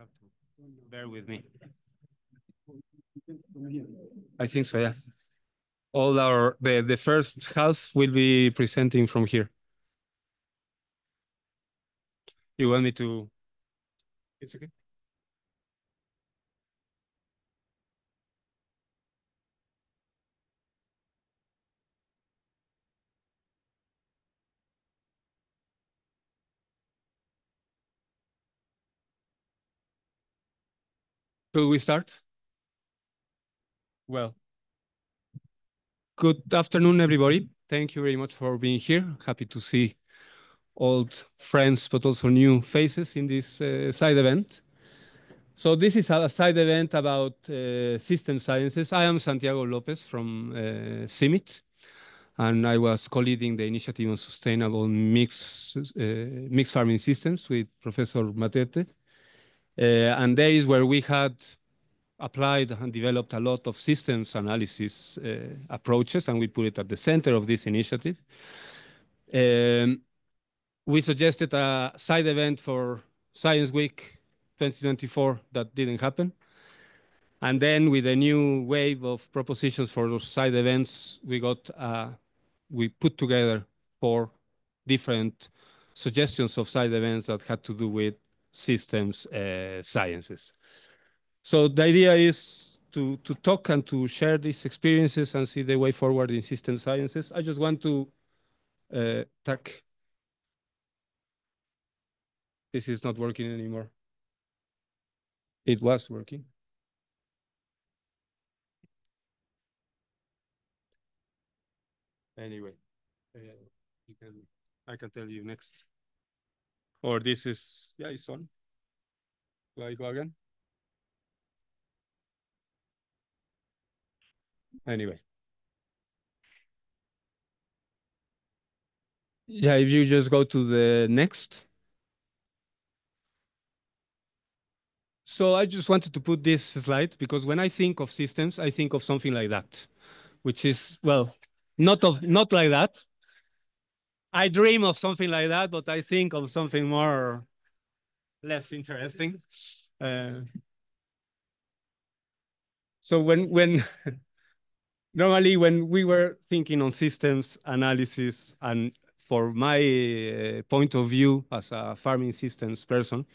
have to bear with me. I think so, yeah. All the first half will be presenting from here. You want me to? It's okay. Could we start? Well, good afternoon, everybody. Thank you very much for being here. Happy to see old friends, but also new faces in this side event. So this is a side event about system sciences. I am Santiago Lopez from CIMIT, and I was co-leading the initiative on sustainable mixed farming systems with Professor Matete. And there is where we had applied and developed a lot of systems analysis approaches, and we put it at the center of this initiative. We suggested a side event for Science Week 2024 that didn't happen. And then with a new wave of propositions for those side events, we put together 4 different suggestions of side events that had to do with systems sciences. So the idea is to talk and to share these experiences and see the way forward in system sciences. I just want to tack. This is not working anymore. It was working. Anyway, I can tell you next. Or this is, yeah, it's on. Do I go again? Anyway. Yeah, if you just go to the next. So I just wanted to put this slide because when I think of systems, I think of something like that, which is, well, not like that. I dream of something like that, but I think of something more less interesting. So when normally when we were thinking on systems analysis, and for my point of view as a farming systems person,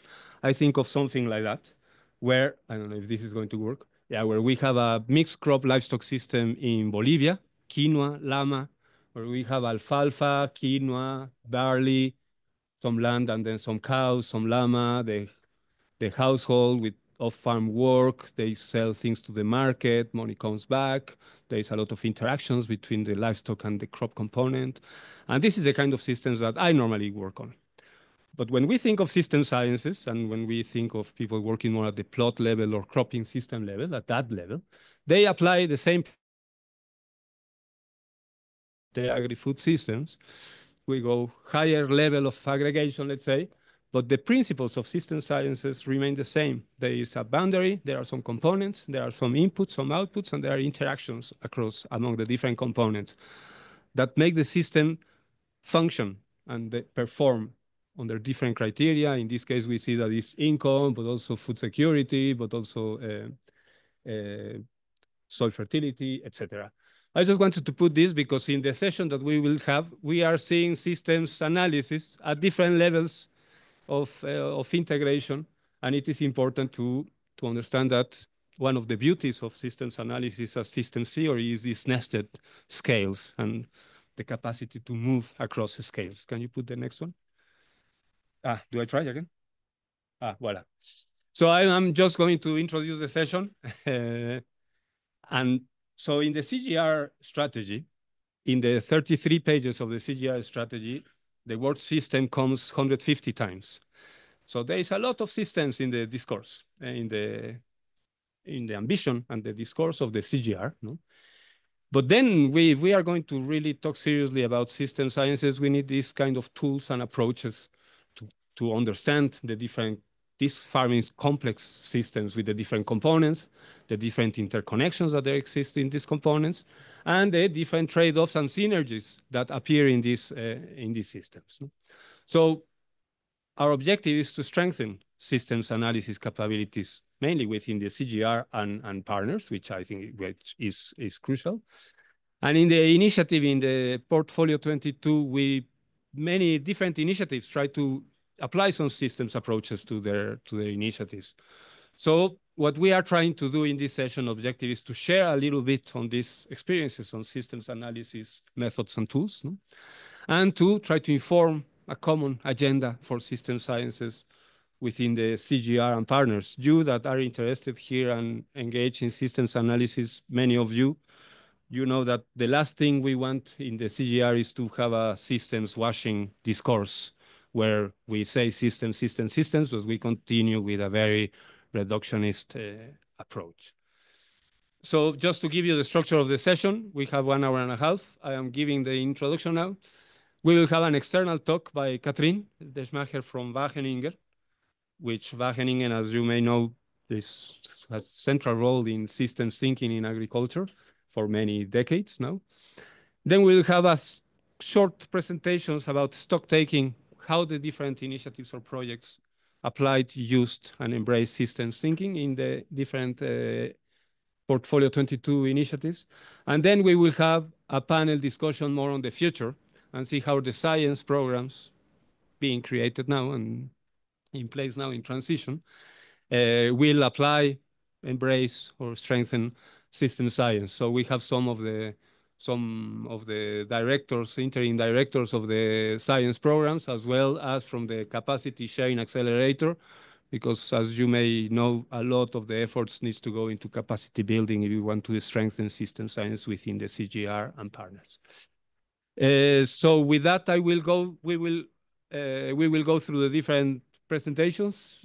I think of something like that, where, I don't know if this is going to work, yeah, where we have a mixed crop livestock system in Bolivia, quinoa, llama, where we have alfalfa, quinoa, barley, some land, and then some cows, some llama, the household with off-farm work, they sell things to the market, money comes back, there is a lot of interactions between the livestock and the crop component. And this is the kind of systems that I normally work on. But when we think of system sciences, and when we think of people working more at the plot level or cropping system level, at that level, they apply the same the agri-food systems. We go higher level of aggregation, let's say, but the principles of system sciences remain the same. There is a boundary, there are some components, there are some inputs, some outputs, and there are interactions among the different components that make the system function and perform under different criteria. In this case, we see that it's income, but also food security, but also soil fertility, etc. I just wanted to put this because in the session that we will have, we are seeing systems analysis at different levels of integration, and it is important to understand that one of the beauties of systems analysis as systems theory is these nested scales and the capacity to move across scales. Can you put the next one? Do I try again? Voila. So I'm just going to introduce the session. And so in the CGIAR strategy, in the 33 pages of the CGIAR strategy, the word system comes 150 times. So there is a lot of systems in the discourse, in the ambition and the discourse of the CGIAR. No? But then we are going to really talk seriously about system sciences. We need these kind of tools and approaches to understand these farming complex systems with the different components, the different interconnections that there exist in these components, and the different trade-offs and synergies that appear in these systems. So our objective is to strengthen systems analysis capabilities, mainly within the CGR and partners, which I think is crucial. And in the initiative, in the Portfolio 22, many different initiatives try to apply some systems approaches to their initiatives. So what we are trying to do in this session objective is to share a little bit on these experiences on systems analysis methods and tools, no? And to try to inform a common agenda for system sciences within the CGR and partners. You that are interested here and engaged in systems analysis, many of you know that the last thing we want in the CGR is to have a systems washing discourse where we say systems, but we continue with a very reductionist approach. So just to give you the structure of the session, we have 1 hour and a half. I am giving the introduction now. We will have an external talk by Katrien Desmacher from Wageningen, which Wageningen, as you may know, has a central role in systems thinking in agriculture for many decades now. Then we'll have a short presentations about stock taking, how the different initiatives or projects applied, used, and embraced systems thinking in the different Portfolio 22 initiatives. And then we will have a panel discussion more on the future and see how the science programs being created now and in place now in transition will apply, embrace, or strengthen system science. So we have some of the directors, interim directors of the science programs, as well as from the capacity sharing accelerator, because as you may know, a lot of the efforts needs to go into capacity building if you want to strengthen system science within the CGR and partners. So with that, we will go through the different presentations.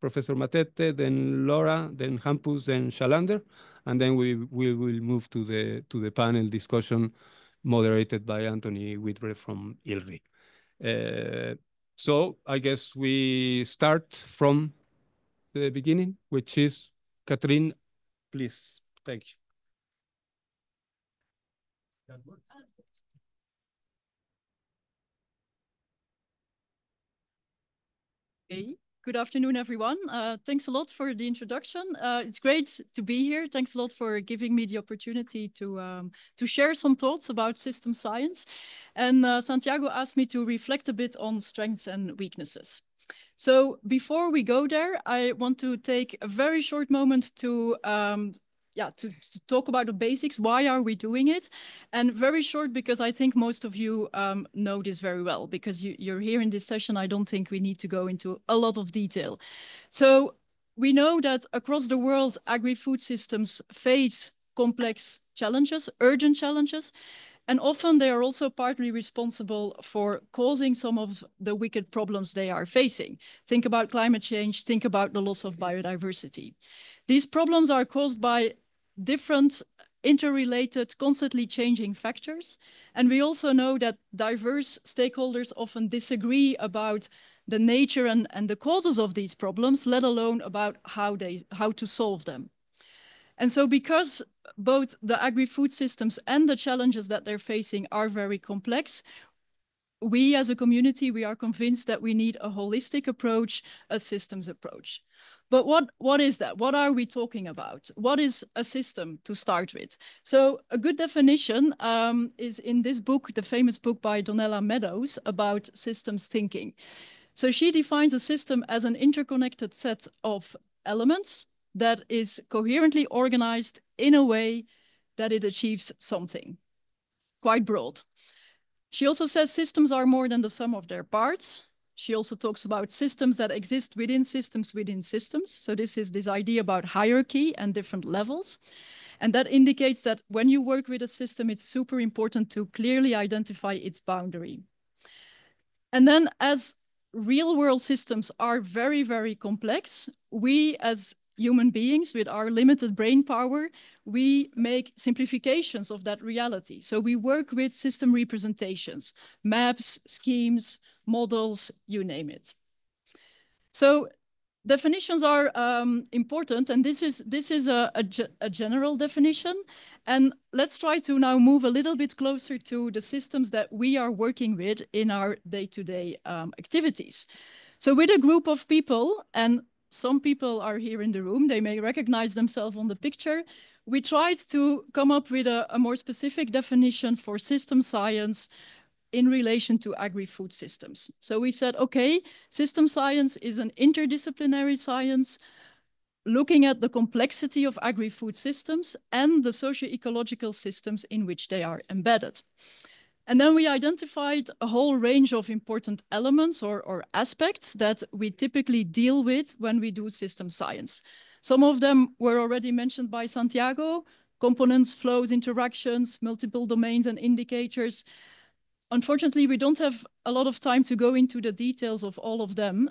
Professor Matete, then Laura, then Hampus, then Shalander, and then we will move to the panel discussion moderated by Anthony Whitbread from ILRI. So I guess we start from the beginning, which is Katrien, please. Thank you. Okay. Good afternoon, everyone. Thanks a lot for the introduction. It's great to be here. Thanks a lot for giving me the opportunity to share some thoughts about system science. And Santiago asked me to reflect a bit on strengths and weaknesses. So before we go there, I want to take a very short moment to talk about the basics. Why are we doing it? And very short, because I think most of you know this very well, because you're here in this session. I don't think we need to go into a lot of detail. So we know that across the world, agri-food systems face complex challenges, urgent challenges, and often they are also partly responsible for causing some of the wicked problems they are facing. Think about climate change, think about the loss of biodiversity. These problems are caused by different interrelated, constantly changing factors. And we also know that diverse stakeholders often disagree about the nature and the causes of these problems, let alone about how to solve them. And so because both the agri-food systems and the challenges that they're facing are very complex, we as a community, we are convinced that we need a holistic approach, a systems approach. But what is that? What are we talking about? What is a system to start with? So a good definition is in this book, the famous book by Donella Meadows about systems thinking. So she defines a system as an interconnected set of elements that is coherently organized in a way that it achieves something. Quite broad. She also says systems are more than the sum of their parts. She also talks about systems that exist within systems within systems. So this is this idea about hierarchy and different levels. And that indicates that when you work with a system, it's super important to clearly identify its boundary. And then as real world systems are very, very complex, we as human beings with our limited brain power, we make simplifications of that reality. So we work with system representations, maps, schemes, models, you name it. So definitions are important, and this is a general definition. And let's try to now move a little bit closer to the systems that we are working with in our day-to-day activities. So with a group of people, and some people are here in the room, they may recognize themselves on the picture, we tried to come up with a more specific definition for system science in relation to agri-food systems. So we said, okay, system science is an interdisciplinary science looking at the complexity of agri-food systems and the socio-ecological systems in which they are embedded. And then we identified a whole range of important elements or aspects that we typically deal with when we do system science. Some of them were already mentioned by Santiago: components, flows, interactions, multiple domains and indicators. Unfortunately, we don't have a lot of time to go into the details of all of them,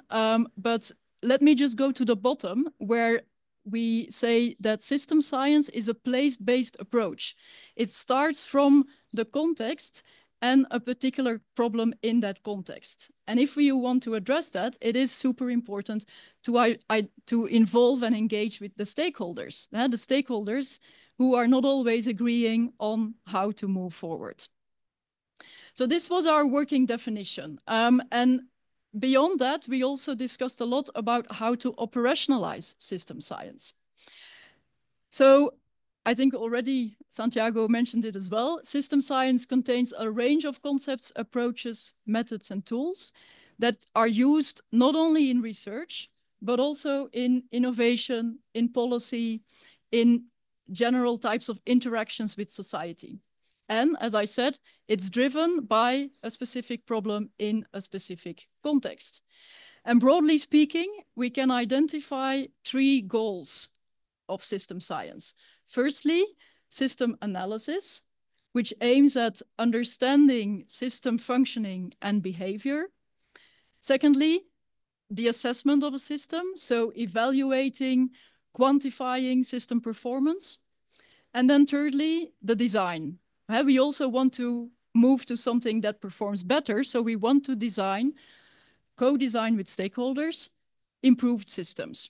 but let me just go to the bottom, where we say that system science is a place-based approach. It starts from the context and a particular problem in that context. And if you want to address that, it is super important to involve and engage with the stakeholders. The stakeholders who are not always agreeing on how to move forward. So this was our working definition. And beyond that, we also discussed a lot about how to operationalize system science. So I think already Santiago mentioned it as well. System science contains a range of concepts, approaches, methods, and tools that are used not only in research, but also in innovation, in policy, in general types of interactions with society. And as I said, it's driven by a specific problem in a specific context. And broadly speaking, we can identify 3 goals of system science. Firstly, system analysis, which aims at understanding system functioning and behavior. Secondly, the assessment of a system, so evaluating, quantifying system performance. And then thirdly, the design. We also want to move to something that performs better, so we want to design, co-design with stakeholders, improved systems.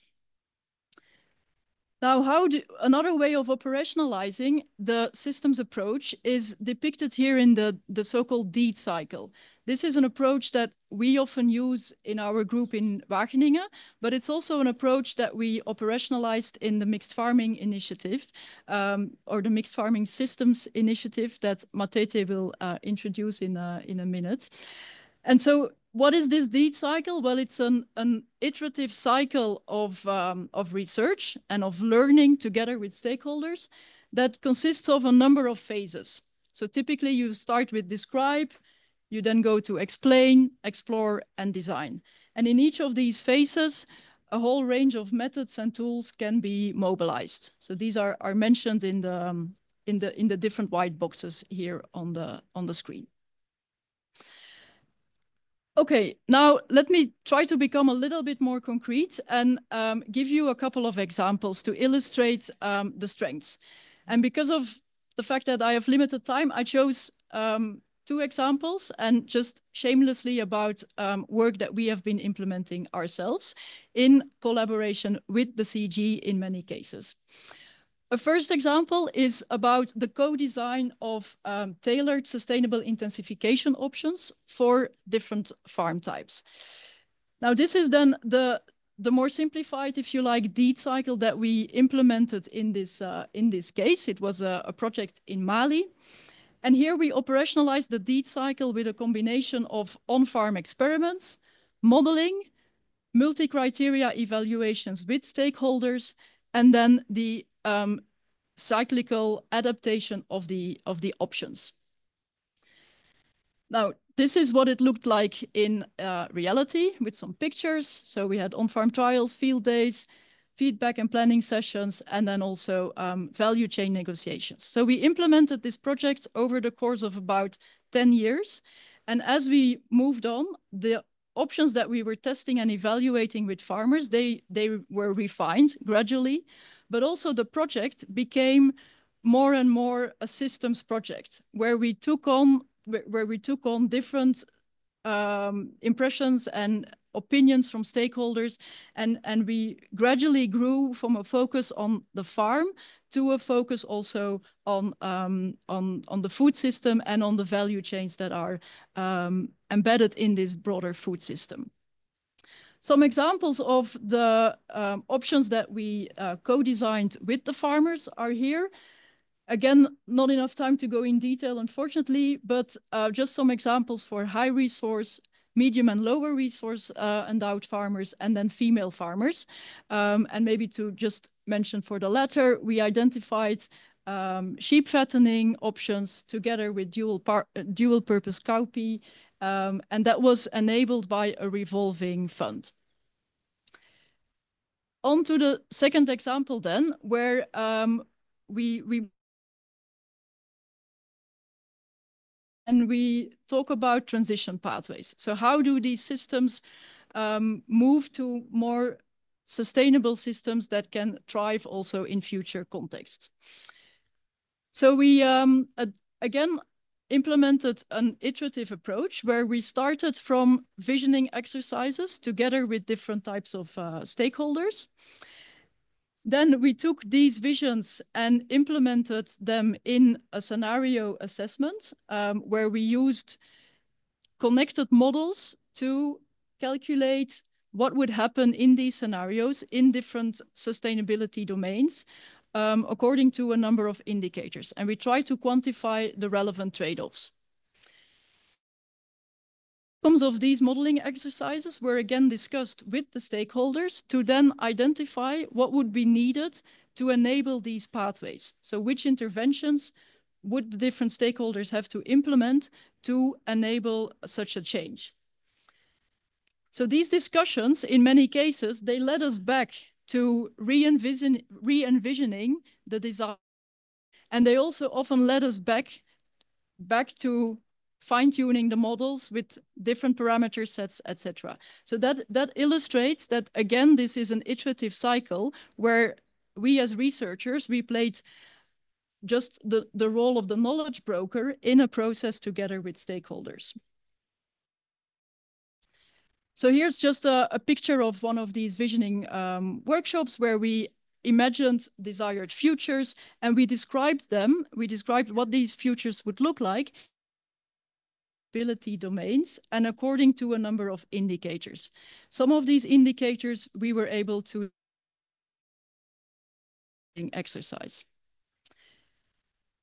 Now, another way of operationalizing the systems approach is depicted here in the so-called deed cycle. This is an approach that we often use in our group in Wageningen, but it's also an approach that we operationalized in the mixed farming initiative, or the mixed farming systems initiative that Matete will introduce in a minute. And so what is this deed cycle? Well, it's an iterative cycle of research and of learning together with stakeholders that consists of a number of phases. So typically you start with describe, you then go to explain, explore, and design. And in each of these phases, a whole range of methods and tools can be mobilized. So these are mentioned in the different white boxes here on the screen. Okay, now let me try to become a little bit more concrete and give you a couple of examples to illustrate the strengths. And because of the fact that I have limited time, I chose 2 examples and just shamelessly about work that we have been implementing ourselves in collaboration with the CG in many cases. A first example is about the co-design of tailored sustainable intensification options for different farm types. Now, this is then the more simplified, if you like, deed cycle that we implemented in this case. It was a project in Mali. And here we operationalized the deed cycle with a combination of on-farm experiments, modeling, multi-criteria evaluations with stakeholders, and then the cyclical adaptation of the options. Now, this is what it looked like in reality with some pictures. So we had on-farm trials, field days, feedback and planning sessions, and then also value chain negotiations. So we implemented this project over the course of about 10 years. And as we moved on, the options that we were testing and evaluating with farmers, they were refined gradually, but also the project became more and more a systems project where we took on different impressions and opinions from stakeholders, and we gradually grew from a focus on the farm to a focus also on the food system and on the value chains that are embedded in this broader food system. Some examples of the options that we co-designed with the farmers are here. Again, not enough time to go in detail, unfortunately, but just some examples for high resource, medium and lower resource endowed farmers, and then female farmers. And maybe to just mention for the latter, we identified sheep fattening options together with dual purpose cowpea, and that was enabled by a revolving fund. On to the second example then, where we talk about transition pathways. So how do these systems move to more sustainable systems that can thrive also in future contexts? So we, again, implemented an iterative approach where we started from visioning exercises together with different types of stakeholders. Then we took these visions and implemented them in a scenario assessment where we used connected models to calculate what would happen in these scenarios in different sustainability domains according to a number of indicators. And we try to quantify the relevant trade-offs. Outcomes of these modeling exercises were again discussed with the stakeholders to then identify what would be needed to enable these pathways. So which interventions would the different stakeholders have to implement to enable such a change? So these discussions, in many cases, they led us back to re-envisioning the design. And they also often led us back to fine-tuning the models with different parameter sets, etc. So that illustrates that, again, this is an iterative cycle where we as researchers, we played just the role of the knowledge broker in a process together with stakeholders. So here's just a picture of one of these visioning workshops where we imagined desired futures and we described them. We described what these futures would look like, ability domains, and according to a number of indicators. Some of these indicators we were able to exercise.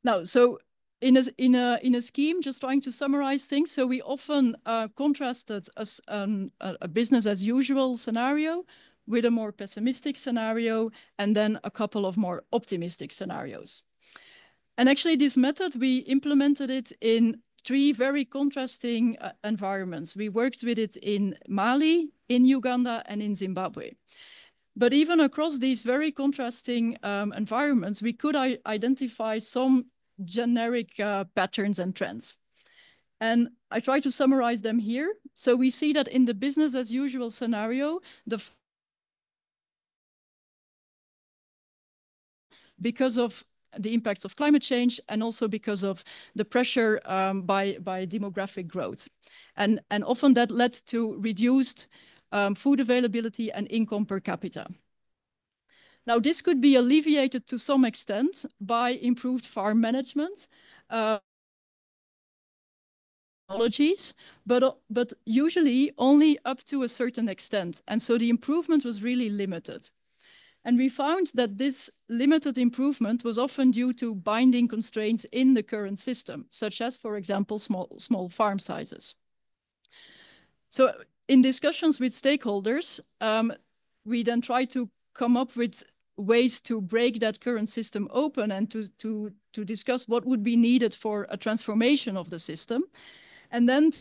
Now, so in a scheme, just trying to summarize things. So we often contrasted a business as usual scenario with a more pessimistic scenario, and then a couple of more optimistic scenarios. And actually this method, we implemented it in 3 very contrasting environments. We worked with it in Mali, in Uganda, and in Zimbabwe. But even across these very contrasting environments, we could identify some generic patterns and trends. And I try to summarize them here. So we see that in the business as usual scenario, because of the impacts of climate change and also because of the pressure by demographic growth. And often that led to reduced food availability and income per capita. Now, this could be alleviated to some extent by improved farm management technologies, but usually only up to a certain extent. And so the improvement was really limited. And we found that this limited improvement was often due to binding constraints in the current system, such as, for example, small farm sizes. So in discussions with stakeholders, we then try to come up with ways to break that current system open and to discuss what would be needed for a transformation of the system. And then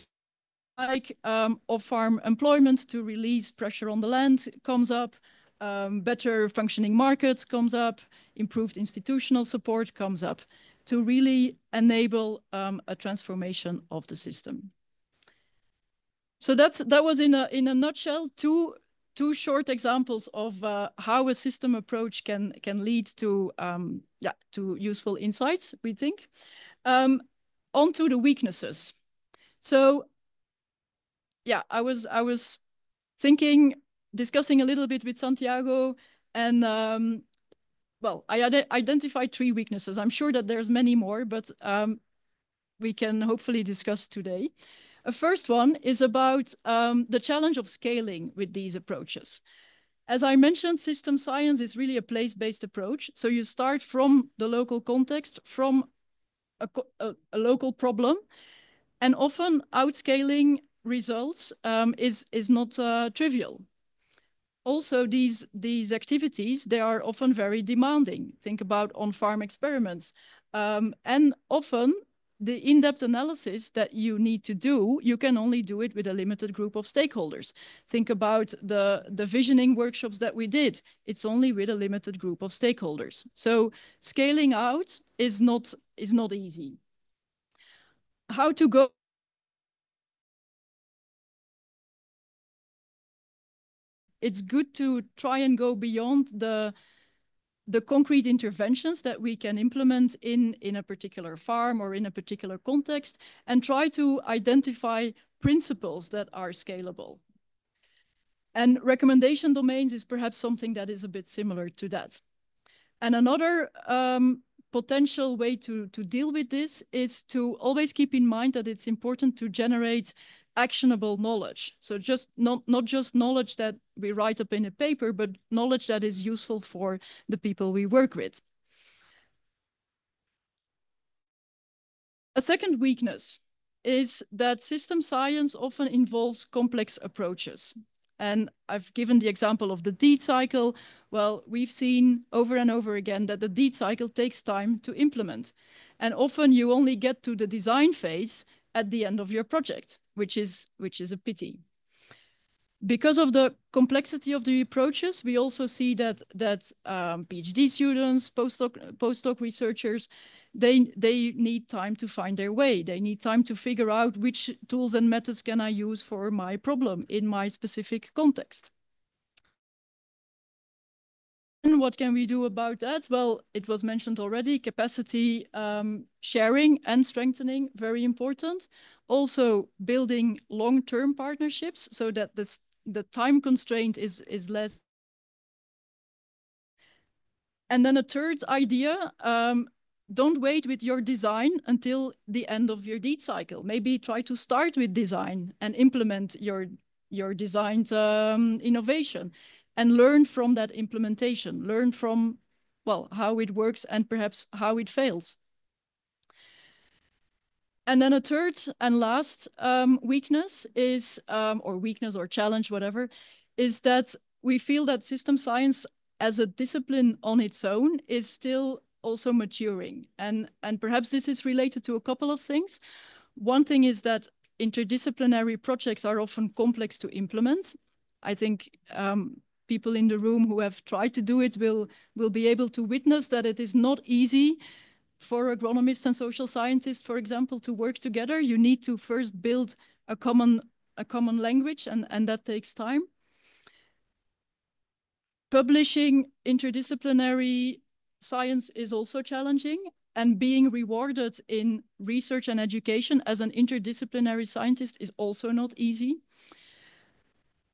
like off-farm employment to release pressure on the land comes up, better functioning markets comes up, improved institutional support comes up to really enable a transformation of the system. So that was in a nutshell two short examples of how a system approach can lead to useful insights, we think. On to the weaknesses. So yeah, I was discussing a little bit with Santiago, and well, I identified 3 weaknesses. I'm sure that there's many more, but we can hopefully discuss today. A first one is about the challenge of scaling with these approaches. As I mentioned, system science is really a place-based approach. So you start from the local context, from a local problem, and often outscaling results is not trivial. Also, these activities, they are often very demanding. Think about on-farm experiments. And often the in-depth analysis that you need to do, you can only do it with a limited group of stakeholders. Think about the visioning workshops that we did. It's only with a limited group of stakeholders. So scaling out is not easy. How to go? It's good to try and go beyond the concrete interventions that we can implement in a particular farm or in a particular context, and try to identify principles that are scalable. And recommendation domains is perhaps something that is a bit similar to that. And another potential way to deal with this is to always keep in mind that it's important to generate actionable knowledge. So just not just knowledge that we write up in a paper, but knowledge that is useful for the people we work with. A second weakness is that system science often involves complex approaches. And I've given the example of the deed cycle. Well, we've seen over and over again that the deed cycle takes time to implement. And often you only get to the design phase at the end of your project, which is a pity. Because of the complexity of the approaches, we also see that PhD students, postdoc researchers, they need time to find their way. They need time to figure out which tools and methods can I use for my problem in my specific context. And what can we do about that? Well, it was mentioned already, capacity sharing and strengthening, very important. Also building long-term partnerships so that the time constraint is less. And then a third idea, don't wait with your design until the end of your deed cycle. Maybe try to start with design and implement your designed innovation and learn from that implementation, learn from, well, how it works and perhaps how it fails. And then a third and last weakness is, or weakness or challenge, whatever, is that we feel that system science as a discipline on its own is still also maturing. And perhaps this is related to a couple of things. One thing is that interdisciplinary projects are often complex to implement. I think people in the room who have tried to do it will be able to witness that it is not easy for agronomists and social scientists, for example, to work together. You need to first build a common language, and that takes time. Publishing interdisciplinary science is also challenging, and being rewarded in research and education as an interdisciplinary scientist is also not easy.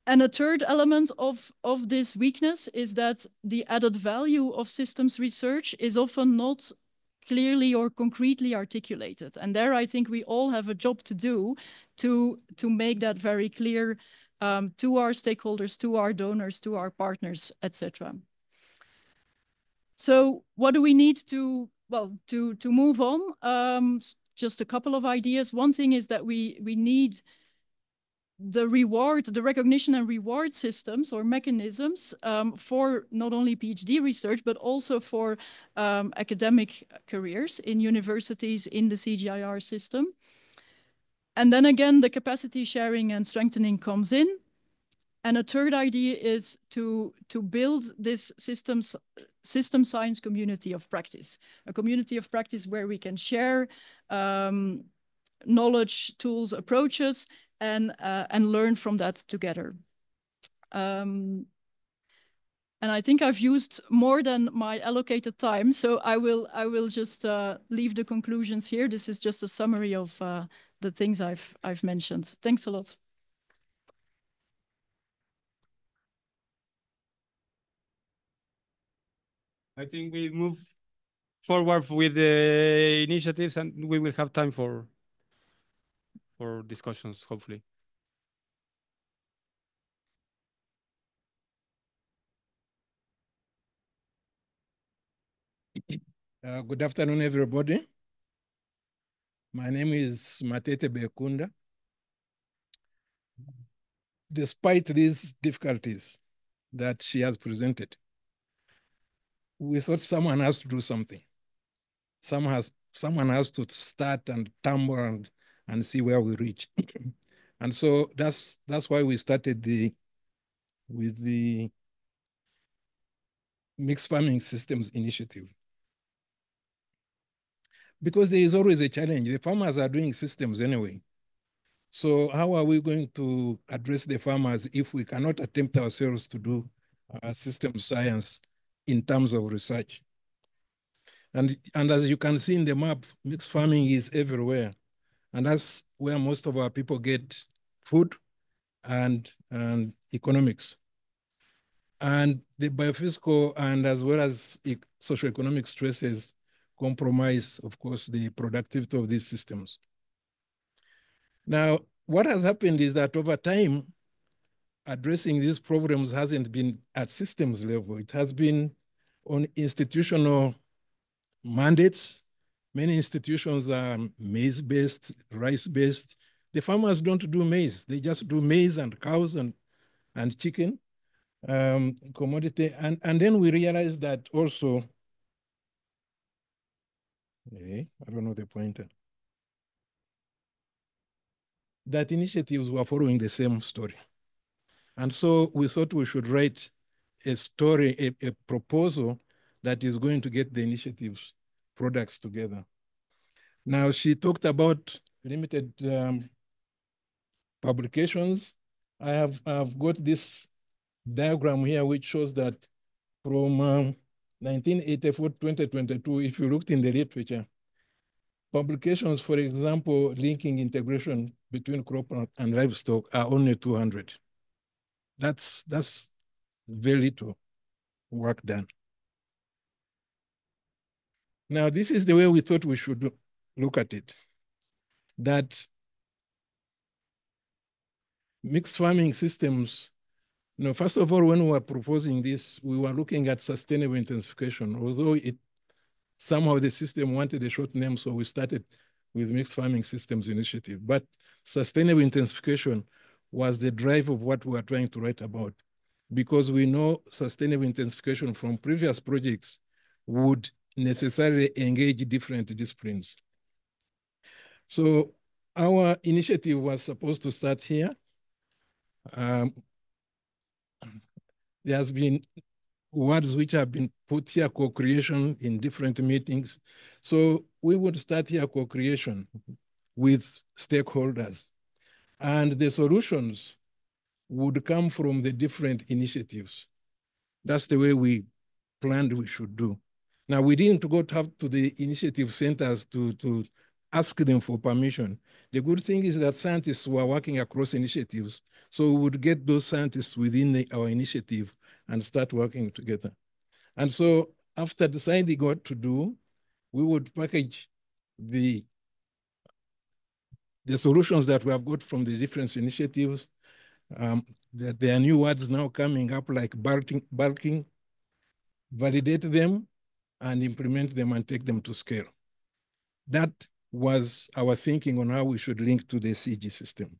And a third element of this weakness is that the added value of systems research is often not clearly or concretely articulated. And there I think we all have a job to do to make that very clear to our stakeholders, to our donors, to our partners, etc. So what do we need to, well, to move on? Just a couple of ideas. One thing is that we need the recognition and reward systems or mechanisms for not only PhD research, but also for academic careers in universities in the CGIAR system. And then again, the capacity sharing and strengthening comes in. And a third idea is to build this system science community of practice, a community of practice where we can share knowledge, tools, approaches, and learn from that together. And I think I've used more than my allocated time, so I will just leave the conclusions here. This is just a summary of the things I've mentioned. Thanks a lot. I think we move forward with the initiatives, and we will have time for for discussions, hopefully. Good afternoon, everybody. My name is Matete Bekunda. Despite these difficulties that she has presented, we thought someone has to do something. Someone has to start and tumble and see where we reach. And so that's why we started with the Mixed Farming Systems Initiative. Because there is always a challenge. The farmers are doing systems anyway. So how are we going to address the farmers if we cannot attempt ourselves to do system science in terms of research? And as you can see in the map, mixed farming is everywhere. And that's where most of our people get food and economics. And the biophysical and as well as socioeconomic stresses compromise, of course, the productivity of these systems. Now, what has happened is that over time, addressing these problems hasn't been at systems level. It has been on institutional mandates. Many institutions are maize-based, rice-based. The farmers don't do maize. They just do maize and cows and chicken, commodity. And then we realized that also, I don't know the pointer, that initiatives were following the same story. And so we thought we should write a story, a proposal that is going to get the initiatives products together. Now, she talked about limited publications. I've got this diagram here which shows that from 1984 to 2022, if you looked in the literature, publications, for example, linking integration between crop and livestock are only 200. That's very little work done. Now, this is the way we thought we should look at it, that mixed farming systems, first of all, when we were proposing this, we were looking at sustainable intensification, although somehow the system wanted a short name, so we started with Mixed Farming Systems Initiative. But sustainable intensification was the drive of what we were trying to write about, because we know sustainable intensification from previous projects would necessarily engage different disciplines. So our initiative was supposed to start here. There has been words which have been put here, co-creation in different meetings. So we would start here co-creation with stakeholders. And the solutions would come from the different initiatives. That's the way we planned we should do. Now, we didn't go to the initiative centers to ask them for permission. The good thing is that scientists were working across initiatives, so we would get those scientists within our initiative and start working together. And so after deciding what to do, we would package the solutions that we have got from the different initiatives. There are new words now coming up like bulking, validate them, and implement them and take them to scale. That was our thinking on how we should link to the CG system.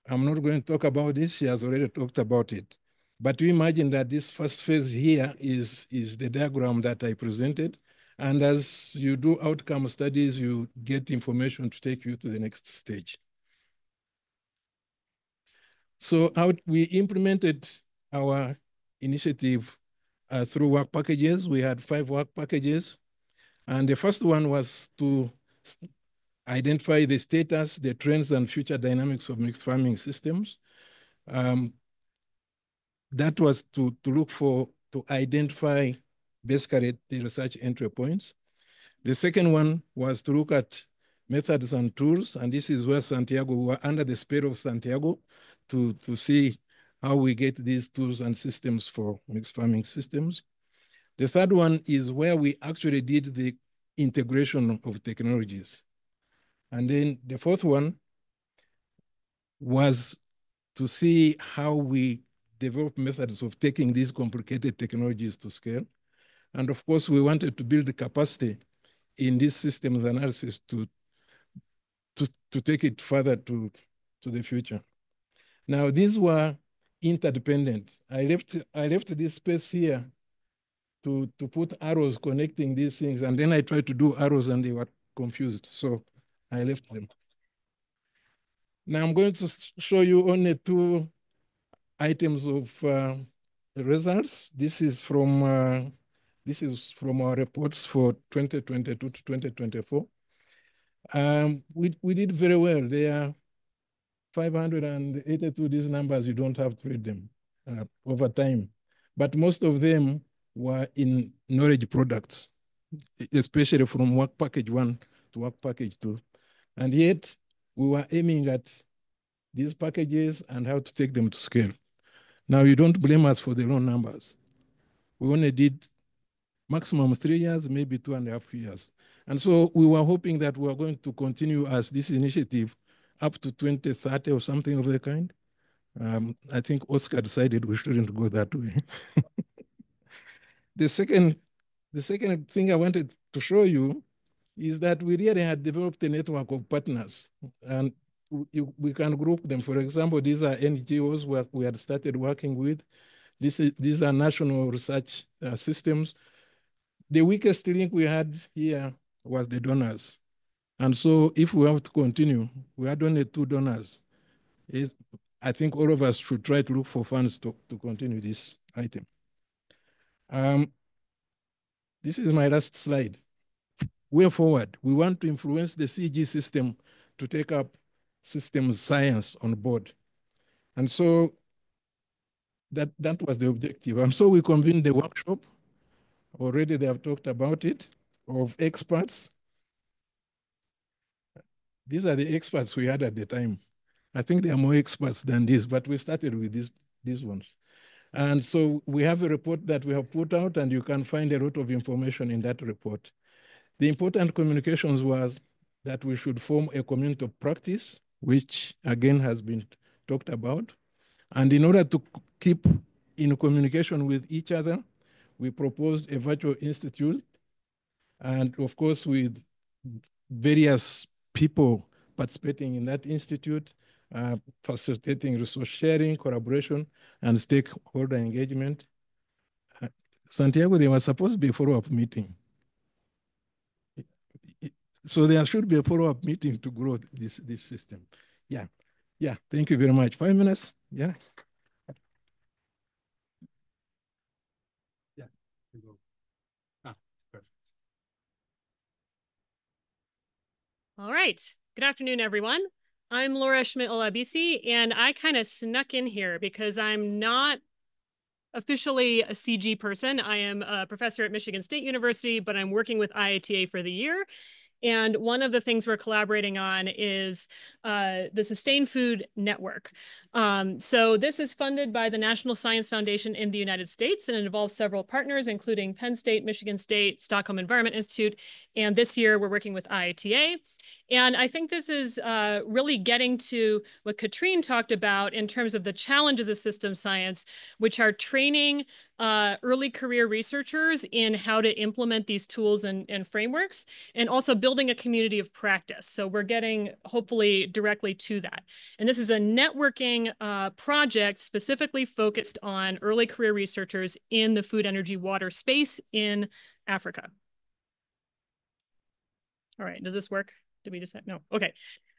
I'm not going to talk about this. She has already talked about it. But you imagine that this first phase here is the diagram that I presented. And as you do outcome studies, you get information to take you to the next stage. So we implemented our initiative through work packages. We had 5 work packages. And the first one was to identify the status, the trends, and future dynamics of mixed farming systems. That was to identify basically the research entry points. The second one was to look at methods and tools, and this is where Santiago, we were under the spell of Santiago to see how we get these tools and systems for mixed farming systems. The third one is where we actually did the integration of technologies. And then the fourth one was to see how we develop methods of taking these complicated technologies to scale. And of course, we wanted to build the capacity in this systems analysis to take it further to the future. Now, these were interdependent. I left this space here to put arrows connecting these things, and then I tried to do arrows and they were confused, so I left them. Now I'm going to show you only two items of results. This is from our reports for 2022 to 2024. We did very well. There are 582 these numbers. You don't have to read them over time, but most of them were in knowledge products, especially from work package 1 to work package 2. And yet we were aiming at these packages and how to take them to scale. Now, you don't blame us for the low numbers. We only did maximum 3 years, maybe 2.5 years. And so we were hoping that we were going to continue as this initiative up to 2030 or something of the kind. I think Oscar decided we shouldn't go that way. The second thing I wanted to show you is that we really had developed a network of partners, and we can group them. For example, these are NGOs we had started working with. These are national research systems. The weakest link we had here was the donors. And so if we have to continue, we had only 2 donors. I think all of us should try to look for funds to continue this item. This is my last slide. Way forward, we want to influence the CG system to take up systems science on board. And so that was the objective. And so we convened the workshop. Already they have talked about it, of experts. These are the experts we had at the time. I think there are more experts than this, but we started with these ones. And so we have a report that we have put out, and you can find a lot of information in that report. The important communications was that we should form a community of practice, which again has been talked about. And in order to keep in communication with each other, we proposed a virtual institute, and of course with various people participating in that institute, facilitating resource sharing, collaboration, and stakeholder engagement. Santiago, there was supposed to be a follow-up meeting. So there should be a follow-up meeting to grow this system. Yeah, thank you very much. 5 minutes, yeah. Yeah, perfect. All right, good afternoon, everyone. I'm Laura Schmidt-Olabisi, and I kind of snuck in here because I'm not officially a CG person. I am a professor at Michigan State University, but I'm working with IATA for the year. And one of the things we're collaborating on is the Sustained Food Network. So this is funded by the National Science Foundation in the United States, and it involves several partners, including Penn State, Michigan State, Stockholm Environment Institute. And this year we're working with IATA. And I think this is really getting to what Katrine talked about in terms of the challenges of systems science, which are training early career researchers in how to implement these tools and frameworks, and also building a community of practice. So we're getting hopefully directly to that. And this is a networking project specifically focused on early career researchers in the food, energy, water space in Africa. All right, does this work? Did we just, no, okay.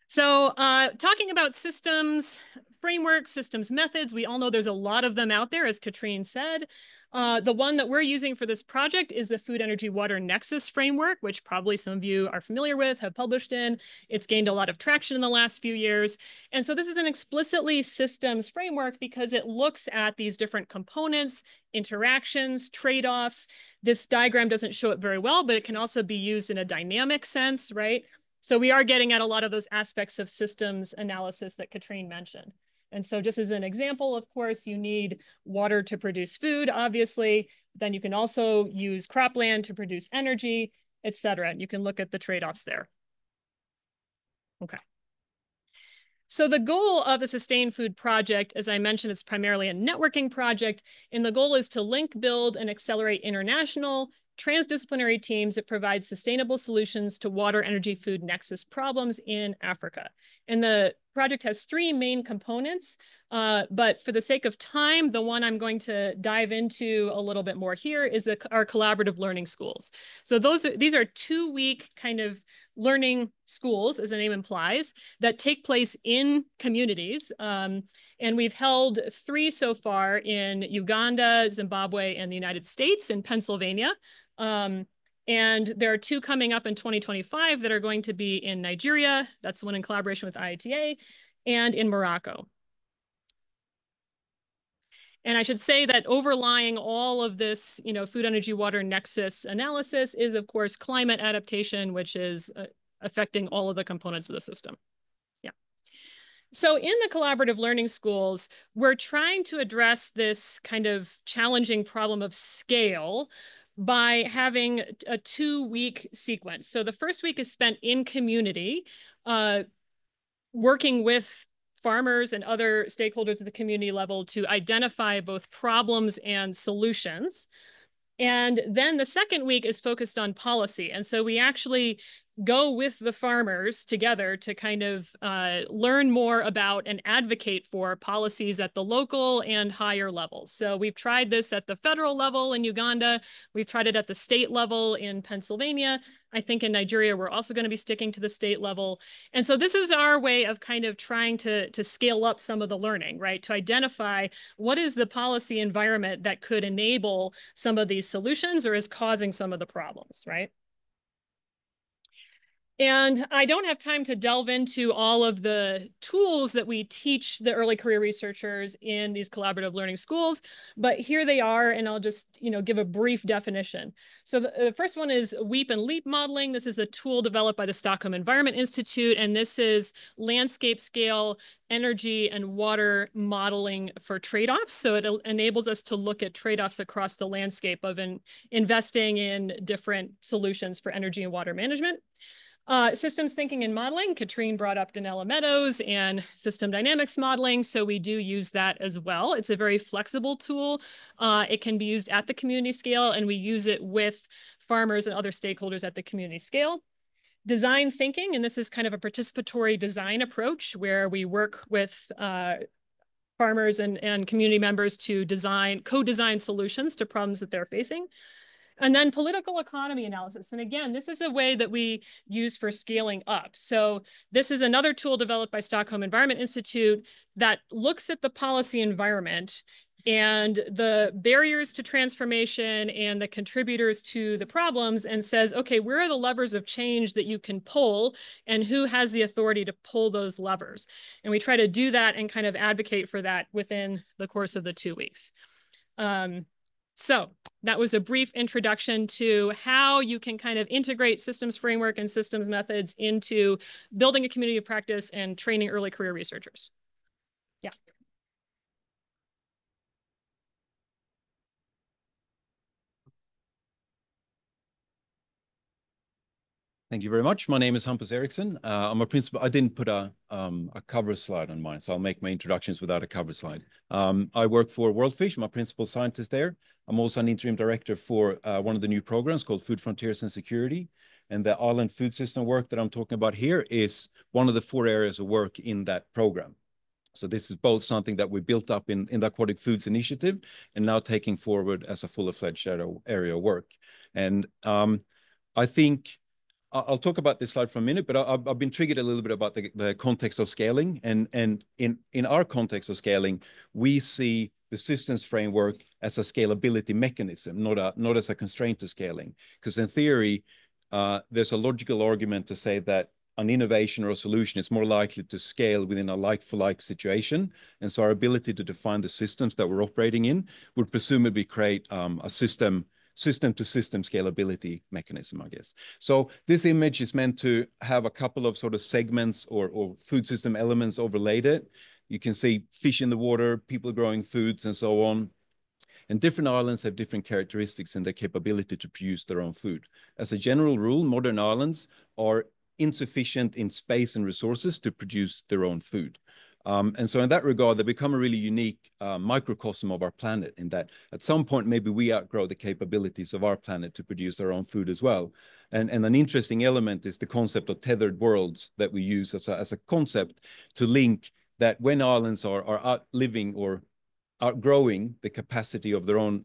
So talking about systems frameworks, systems methods, we all know there's a lot of them out there, as Katrine said. The one that we're using for this project is the Food, Energy, Water Nexus framework, which probably some of you are familiar with, have published in. It's gained a lot of traction in the last few years. And so this is an explicitly systems framework because it looks at these different components, interactions, trade-offs. This diagram doesn't show it very well, but it can also be used in a dynamic sense, right? So we are getting at a lot of those aspects of systems analysis that Katrine mentioned. And so just as an example, of course, you need water to produce food, obviously. Then you can also use cropland to produce energy, et cetera. And you can look at the trade-offs there. Okay. So the goal of the Sustained Food Project, as I mentioned, it's primarily a networking project, and the goal is to link, build, and accelerate international, transdisciplinary teams that provide sustainable solutions to water, energy, food nexus problems in Africa. And the project has three main components, but for the sake of time, the one I'm going to dive into a little bit more here is our collaborative learning schools. So these are 2-week kind of learning schools, as the name implies, that take place in communities. And we've held 3 so far in Uganda, Zimbabwe, and the United States, in Pennsylvania. And there are 2 coming up in 2025 that are going to be in Nigeria. That's the one in collaboration with IITA, and in Morocco. And I should say that overlying all of this, food, energy, water nexus analysis is, of course, climate adaptation, which is affecting all of the components of the system. Yeah. So in the collaborative learning schools, we're trying to address this kind of challenging problem of scale by having a 2-week sequence. So the first week is spent in community, working with farmers and other stakeholders at the community level to identify both problems and solutions. And then the second week is focused on policy. And so we actually go with the farmers together to kind of learn more about and advocate for policies at the local and higher levels. So we've tried this at the federal level in Uganda. We've tried it at the state level in Pennsylvania. I think in Nigeria, we're also going to be sticking to the state level. And so this is our way of kind of trying to scale up some of the learning, right? To identify what is the policy environment that could enable some of these solutions or is causing some of the problems, right? And I don't have time to delve into all of the tools that we teach the early career researchers in these collaborative learning schools, but here they are, and I'll just give a brief definition. So the first one is WEAP and LEAP modeling. This is a tool developed by the Stockholm Environment Institute, and this is landscape scale energy and water modeling for trade-offs. So it enables us to look at trade-offs across the landscape of investing in different solutions for energy and water management. Systems thinking and modeling, Katrine brought up Donella Meadows and system dynamics modeling, so we do use that as well. It's a very flexible tool. It can be used at the community scale, and we use it with farmers and other stakeholders at the community scale. Design thinking, and this is kind of a participatory design approach where we work with farmers and community members to co-design solutions to problems that they're facing. And then political economy analysis. And again, this is a way that we use for scaling up. So this is another tool developed by Stockholm Environment Institute that looks at the policy environment and the barriers to transformation and the contributors to the problems and says, okay, where are the levers of change that you can pull and who has the authority to pull those levers? And we try to do that and kind of advocate for that within the course of the 2 weeks. So that was a brief introduction to how you can kind of integrate systems framework and systems methods into building a community of practice and training early career researchers. Yeah. Thank you very much. My name is Hampus Eriksson. I'm a principal. I didn't put a cover slide on mine, so I'll make my introductions without a cover slide. I work for WorldFish. I'm a principal scientist there. I'm also an interim director for one of the new programs called Food Frontiers and Security. And the island food system work that I'm talking about here is one of the 4 areas of work in that program. So this is both something that we built up in the Aquatic Foods Initiative and now taking forward as a fully-fledged area of work. And I think I'll talk about this slide for a minute, but I've been triggered a little bit about the context of scaling. And in our context of scaling, we see the systems framework as a scalability mechanism, not as a constraint to scaling. Because in theory, there's a logical argument to say that an innovation or a solution is more likely to scale within a like-for-like situation. And so our ability to define the systems that we're operating in would presumably create a system-to-system scalability mechanism, I guess. So this image is meant to have a couple of sort of segments or food system elements overlaid it. You can see fish in the water, people growing foods, and so on. And different islands have different characteristics in their capability to produce their own food. As a general rule, modern islands are insufficient in space and resources to produce their own food. And so in that regard, they become a really unique microcosm of our planet, in that at some point, maybe we outgrow the capabilities of our planet to produce our own food as well. And an interesting element is the concept of tethered worlds that we use as a concept to link that when islands are outliving or outgrowing the capacity of their own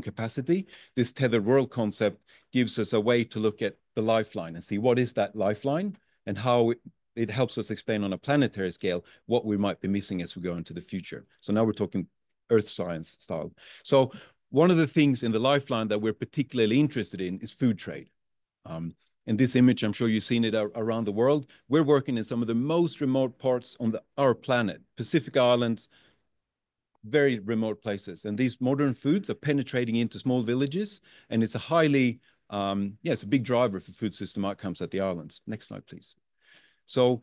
capacity, this tethered world concept gives us a way to look at the lifeline and see what is that lifeline and how it helps us explain on a planetary scale what we might be missing as we go into the future. So now we're talking earth science style. So one of the things in the lifeline that we're particularly interested in is food trade. In this image, I'm sure you've seen it around the world. We're working in some of the most remote parts on our planet, Pacific Islands, very remote places. And these modern foods are penetrating into small villages, and it's a highly, it's a big driver for food system outcomes at the islands. Next slide, please. So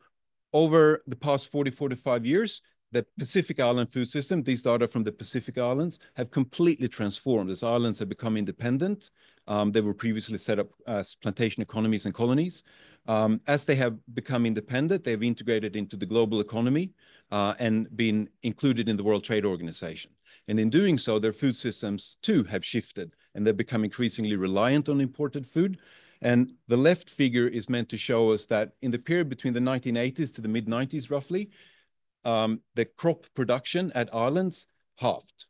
over the past 40, 45 years, the Pacific Island food system, these data from the Pacific Islands, have completely transformed as islands have become independent. They were previously set up as plantation economies and colonies. As they have become independent, they've integrated into the global economy and been included in the World Trade Organization. And in doing so, their food systems too have shifted, and they've become increasingly reliant on imported food. And the left figure is meant to show us that in the period between the 1980s to the mid-90s, roughly, the crop production at islands halved,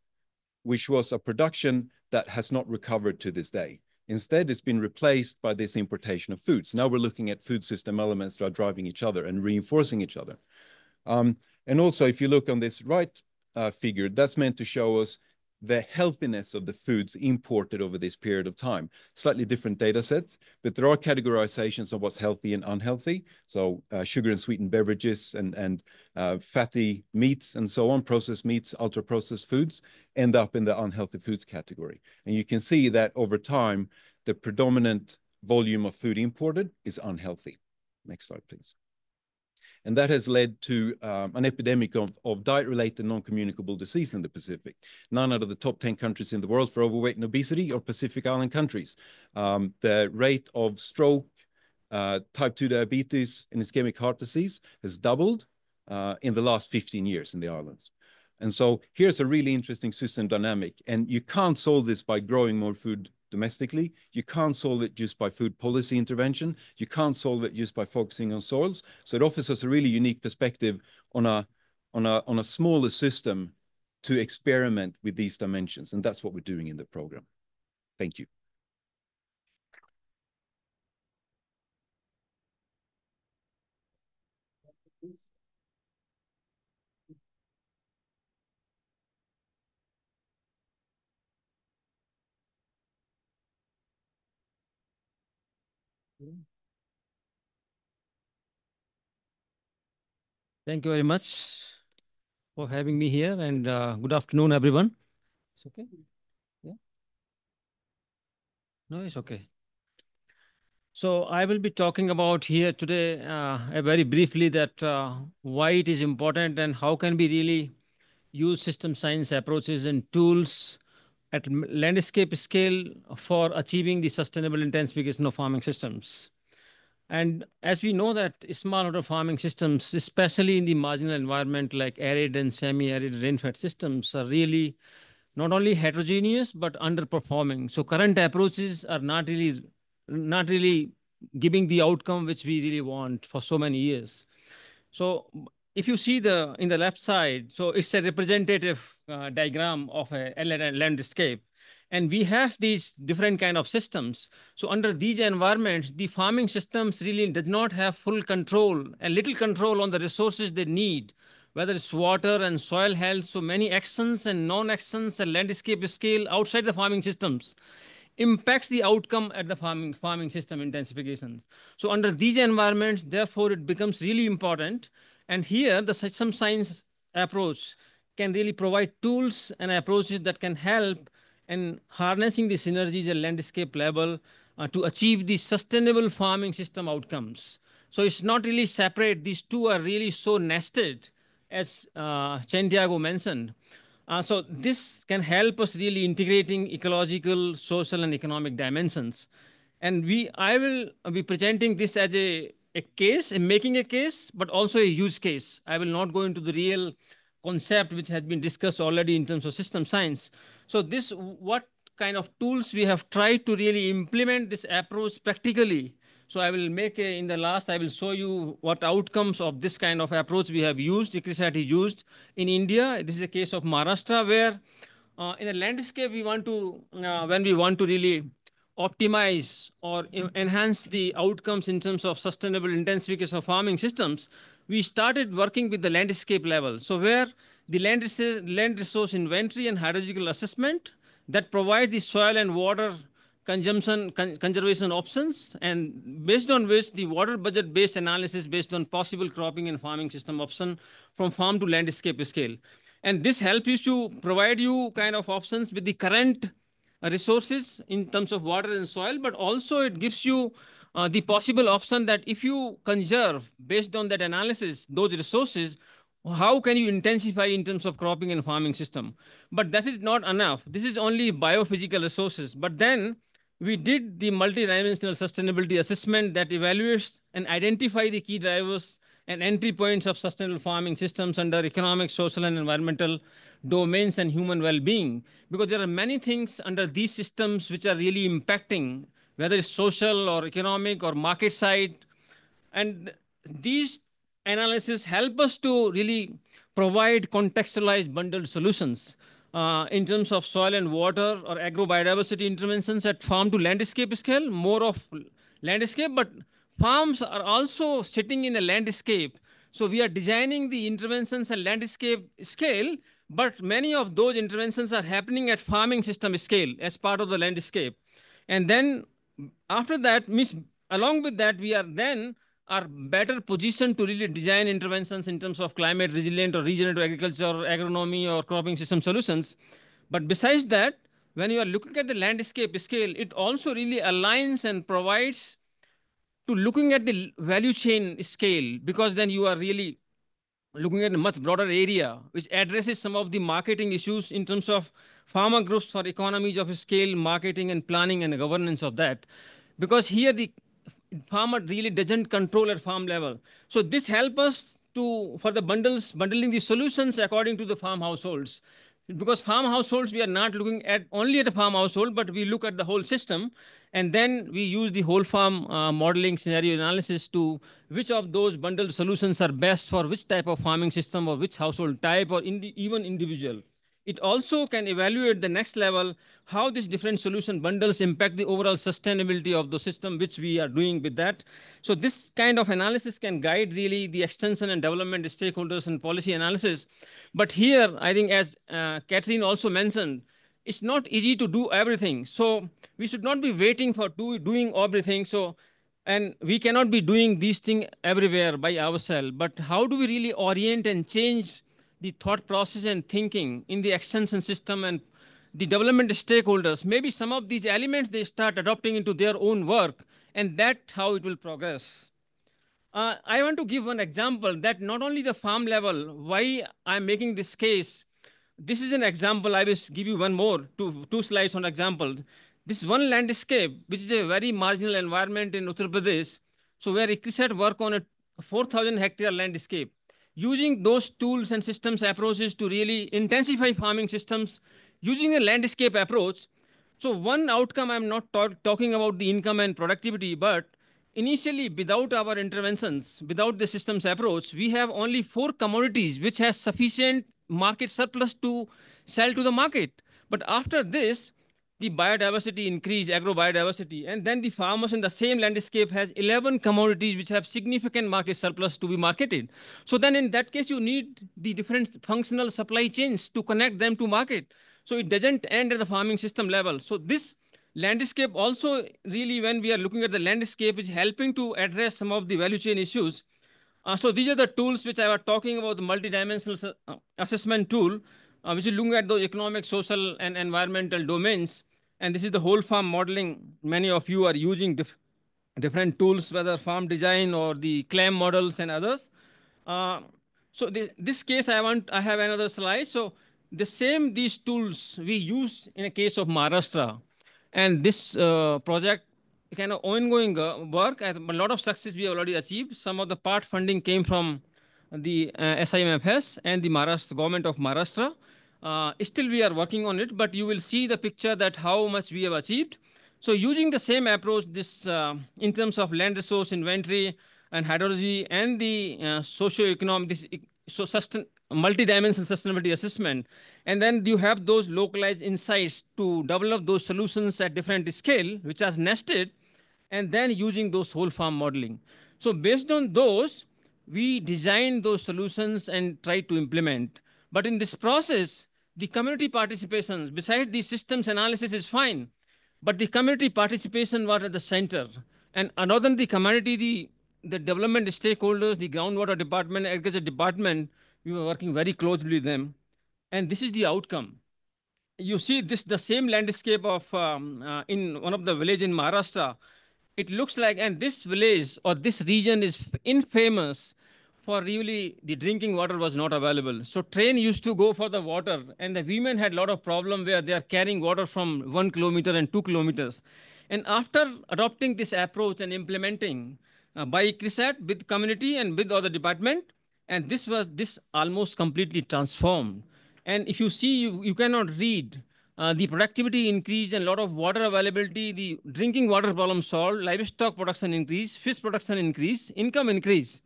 which was a production that has not recovered to this day. Instead, it's been replaced by this importation of foods. Now we're looking at food system elements that are driving each other and reinforcing each other. And also, if you look on this right figure, that's meant to show us the healthiness of the foods imported over this period of time. Slightly different data sets, but there are categorizations of what's healthy and unhealthy. So sugar and sweetened beverages and fatty meats and so on, processed meats, ultra-processed foods, end up in the unhealthy foods category. And you can see that over time, the predominant volume of food imported is unhealthy. Next slide, please. And that has led to an epidemic of diet-related non-communicable disease in the Pacific. 9 out of the top 10 countries in the world for overweight and obesity are Pacific Island countries. The rate of stroke, type 2 diabetes, and ischemic heart disease has doubled in the last 15 years in the islands. And so here's a really interesting system dynamic. And you can't solve this by growing more food domestically. You can't solve it just by food policy intervention. You can't solve it just by focusing on soils. So it offers us a really unique perspective on a smaller system to experiment with these dimensions. And that's what we're doing in the program. Thank you. Thank you very much for having me here, and good afternoon, everyone. It's okay? Yeah? No, it's okay. So I will be talking about here today very briefly that why it is important and how can we really use system science approaches and tools at landscape scale for achieving the sustainable intensification of farming systems. And as we know that smallholder farming systems, especially in the marginal environment like arid and semi-arid rainfed systems, are really not only heterogeneous, but underperforming. So current approaches are not really giving the outcome which we really want for so many years. So if you see in the left side, so it's a representative diagram of a landscape. And we have these different kind of systems. So under these environments, the farming systems really does not have full control and little control on the resources they need, whether it's water and soil health. So many actions and non-actions and landscape scale outside the farming systems impacts the outcome at the farming system intensifications. So under these environments, therefore, it becomes really important. And here, the system science approach can really provide tools and approaches that can help in harnessing the synergies at landscape level to achieve the sustainable farming system outcomes. So it's not really separate. These two are really so nested, as Santiago mentioned. So this can help us really integrating ecological, social, and economic dimensions. And I will be presenting this as a a case, making a case, but also a use case. I will not go into the real concept which has been discussed already in terms of system science. So this, what kind of tools we have tried to really implement this approach practically. So I will make in the last, I will show you what outcomes of this kind of approach we have used, ICRISAT used in India. This is a case of Maharashtra where in a landscape we want to, when we want to really optimize or enhance the outcomes in terms of sustainable intensification of farming systems, we started working with the landscape level. So where the land resource inventory and hydrological assessment that provide the soil and water conservation options, and based on which the water budget based analysis based on possible cropping and farming system option from farm to landscape scale. And this helps you to provide you kind of options with the current resources in terms of water and soil, but also it gives you the possible option that if you conserve based on that analysis, those resources, how can you intensify in terms of cropping and farming system? But that is not enough. This is only biophysical resources. But then we did the multidimensional sustainability assessment that evaluates and identify the key drivers and entry points of sustainable farming systems under economic, social, and environmental domains and human well-being. Because there are many things under these systems which are really impacting, whether it's social or economic or market side. And these analysis help us to really provide contextualized bundled solutions in terms of soil and water or agrobiodiversity interventions at farm to landscape scale, more of landscape, but farms are also sitting in a landscape. So we are designing the interventions at landscape scale, but many of those interventions are happening at farming system scale as part of the landscape. And then after that, along with that, we are then are better positioned to really design interventions in terms of climate resilient or regenerative agriculture, agronomy, or cropping system solutions. But besides that, when you are looking at the landscape scale, it also really aligns and provides to looking at the value chain scale, because then you are really looking at a much broader area, which addresses some of the marketing issues in terms of farmer groups for economies of scale, marketing and planning and governance of that. Because here the farmer really doesn't control at farm level. So this helps us to, for the bundling the solutions according to the farm households. Because farm households, we are not looking at only at a farm household, but we look at the whole system. And then we use the whole farm modeling scenario analysis to which of those bundled solutions are best for which type of farming system or which household type or even individual. It also can evaluate the next level, how these different solution bundles impact the overall sustainability of the system, which we are doing with that. So this kind of analysis can guide really the extension and development stakeholders and policy analysis. But here, I think as Catherine also mentioned, it's not easy to do everything. So we should not be waiting for doing everything. So, and we cannot be doing these things everywhere by ourselves. But how do we really orient and change the thought process and thinking in the extension system and the development stakeholders? Maybe some of these elements they start adopting into their own work, and that's how it will progress. I want to give one example that not only the farm level, why I'm making this case. This is an example. I will give you one more, two slides on example. This one landscape, which is a very marginal environment in Uttar Pradesh. So where ICRISAT work on a 4,000 hectare landscape, using those tools and systems approaches to really intensify farming systems, using a landscape approach. So one outcome, I'm not talking about the income and productivity, but initially without our interventions, without the systems approach, we have only 4 commodities which has sufficient market surplus to sell to the market. But after this, the biodiversity increase, agrobiodiversity, and then the farmers in the same landscape has 11 commodities which have significant market surplus to be marketed. So then in that case, you need the different functional supply chains to connect them to market. So it doesn't end at the farming system level. So this landscape also really, when we are looking at the landscape, is helping to address some of the value chain issues. So these are the tools which I was talking about, the multidimensional assessment tool, which is looking at those economic, social, and environmental domains. And this is the whole farm modeling. Many of you are using different tools, whether farm design or the claim models and others. So this case, I have another slide. So these tools we use in a case of Maharashtra. And this project kind of ongoing work. A lot of success we have already achieved. Some of the part funding came from the SIMFS and the Maharashtra government of Maharashtra. Still we are working on it, but you will see the picture that how much we have achieved. So using the same approach, this in terms of land resource inventory and hydrology and the socio-economic, this so multi-dimensional sustainability assessment, and then you have those localized insights to develop those solutions at different scale, which are nested, and then using those whole farm modeling. So based on those, we design those solutions and try to implement. But in this process, the community participations, besides the systems analysis is fine, but the community participation was at the center. And other than the community, the development stakeholders, the groundwater department, agriculture department, we were working very closely with them. And this is the outcome. You see this the same landscape of in one of the village in Maharashtra. It looks like, and this village or this region is infamous for really the drinking water was not available. So train used to go for the water, and the women had a lot of problem where they are carrying water from 1 kilometer and 2 kilometers. And after adopting this approach and implementing by CRISAT with community and with other department, and this almost completely transformed. And if you see, you cannot read the productivity increase and a lot of water availability, the drinking water problem solved, livestock production increase, fish production increase, income increase.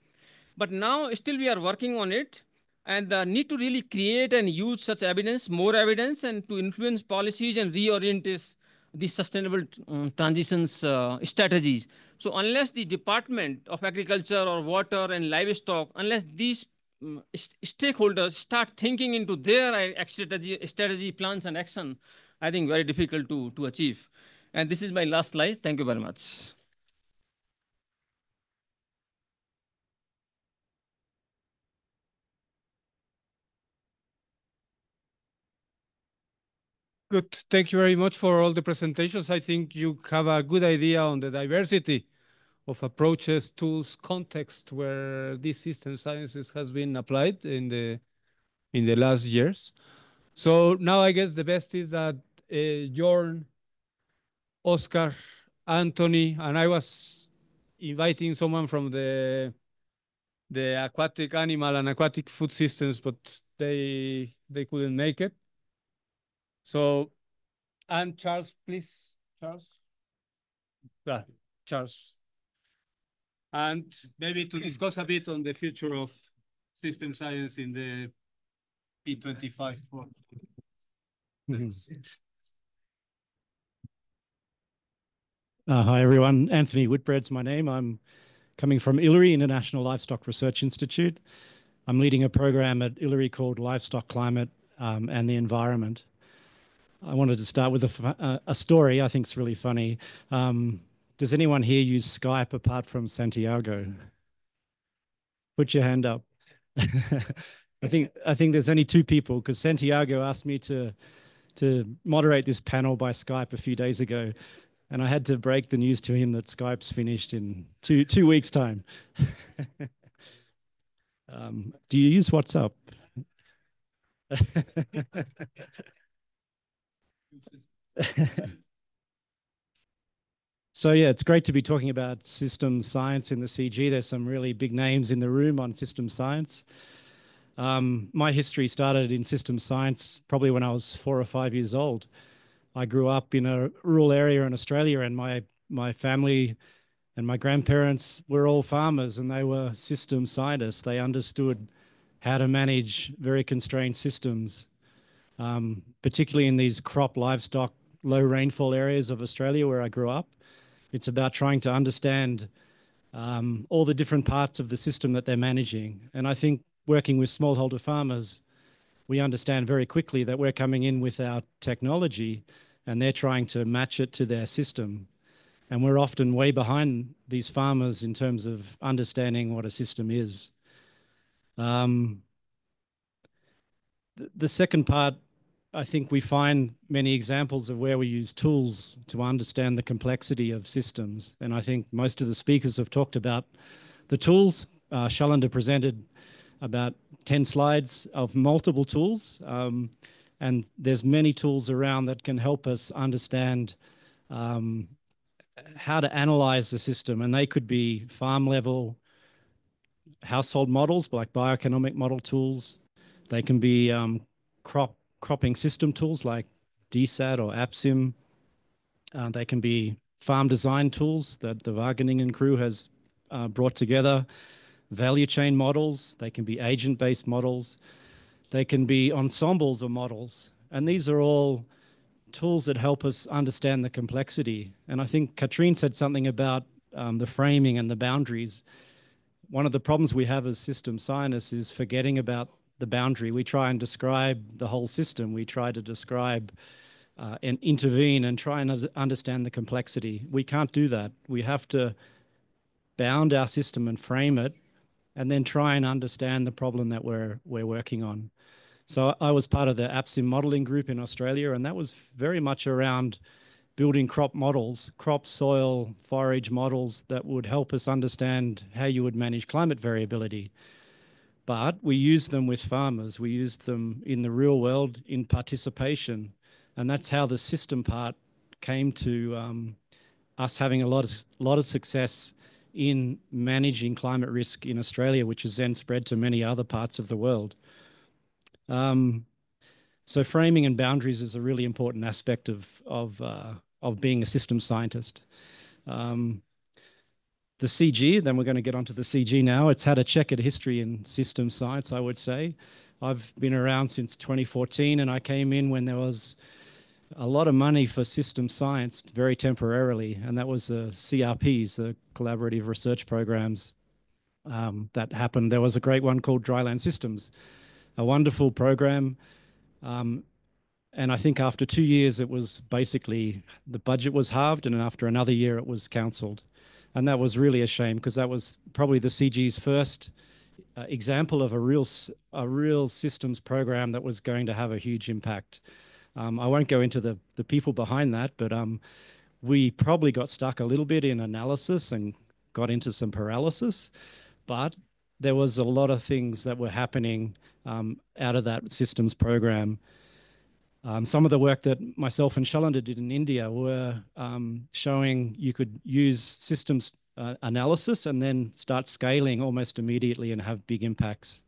But now still we are working on it, and the need to really create and use such evidence, more evidence, and to influence policies and reorient the sustainable transitions strategies. So unless the Department of Agriculture or Water and Livestock, unless these stakeholders start thinking into their strategy plans and action, I think very difficult to achieve. And this is my last slide. Thank you very much. Good. Thank you very much for all the presentations. I think you have a good idea on the diversity of approaches, tools, context where this system sciences has been applied in the last years. So now I guess the best is that Jorn, Oscar, Anthony, and I was inviting someone from the aquatic animal and aquatic food systems, but they couldn't make it. So, and Charles, please, Charles. Yeah, Charles. And maybe to discuss a bit on the future of system science in the P25. Hi, everyone. Anthony Whitbread's my name. I'm coming from ILRI, International Livestock Research Institute. I'm leading a program at ILRI called Livestock Climate and the Environment. I wanted to start with a story I think is really funny. Does anyone here use Skype apart from Santiago? Put your hand up. I think there's only 2 people, because Santiago asked me to moderate this panel by Skype a few days ago, and I had to break the news to him that Skype's finished in two weeks' time. Do you use WhatsApp? So yeah, it's great to be talking about systems science in the CG. There's some really big names in the room on systems science. My history started in systems science probably when I was 4 or 5 years old. I grew up in a rural area in Australia, and my family and my grandparents were all farmers, and they were systems scientists. They understood how to manage very constrained systems, particularly in these crop, livestock, low rainfall areas of Australia where I grew up. It's about trying to understand all the different parts of the system that they're managing. And I think working with smallholder farmers, we understand very quickly that we're coming in with our technology and they're trying to match it to their system. And we're often way behind these farmers in terms of understanding what a system is. The second part, I think we find many examples of where we use tools to understand the complexity of systems. And I think most of the speakers have talked about the tools. Shalanda presented about 10 slides of multiple tools. And there's many tools around that can help us understand how to analyze the system, and they could be farm level, household models like bioeconomic model tools. They can be cropping system tools like DSAT or AppSim. They can be farm design tools that the Wageningen crew has brought together, value chain models. They can be agent-based models. They can be ensembles of models. And these are all tools that help us understand the complexity. And I think Katrine said something about the framing and the boundaries. One of the problems we have as system scientists is forgetting about the boundary. We try and describe the whole system. We try to describe and intervene and try and understand the complexity. We can't do that. We have to bound our system and frame it, and then try and understand the problem that we're working on. So I was part of the AppSim modeling group in Australia, and that was very much around building crop models, crop, soil, forage models that would help us understand how you would manage climate variability. But we used them with farmers. We used them in the real world in participation. And that's how the system part came to us having a lot of success in managing climate risk in Australia, which has then spread to many other parts of the world. So framing and boundaries is a really important aspect of being a system scientist. The CG, then we're going to get onto the CG now. It's had a checkered history in system science, I would say. I've been around since 2014, and I came in when there was a lot of money for system science very temporarily, and that was the CRPs, the collaborative research programs that happened. There was a great one called Dryland Systems, a wonderful program. And I think after 2 years, it was basically the budget was halved, and after another year, it was cancelled. And that was really a shame, because that was probably the CG's first example of a real systems program that was going to have a huge impact. I won't go into the people behind that, but we probably got stuck a little bit in analysis and got into some paralysis. But there was a lot of things that were happening out of that systems program. Some of the work that myself and Shalanda did in India were showing you could use systems analysis and then start scaling almost immediately and have big impacts.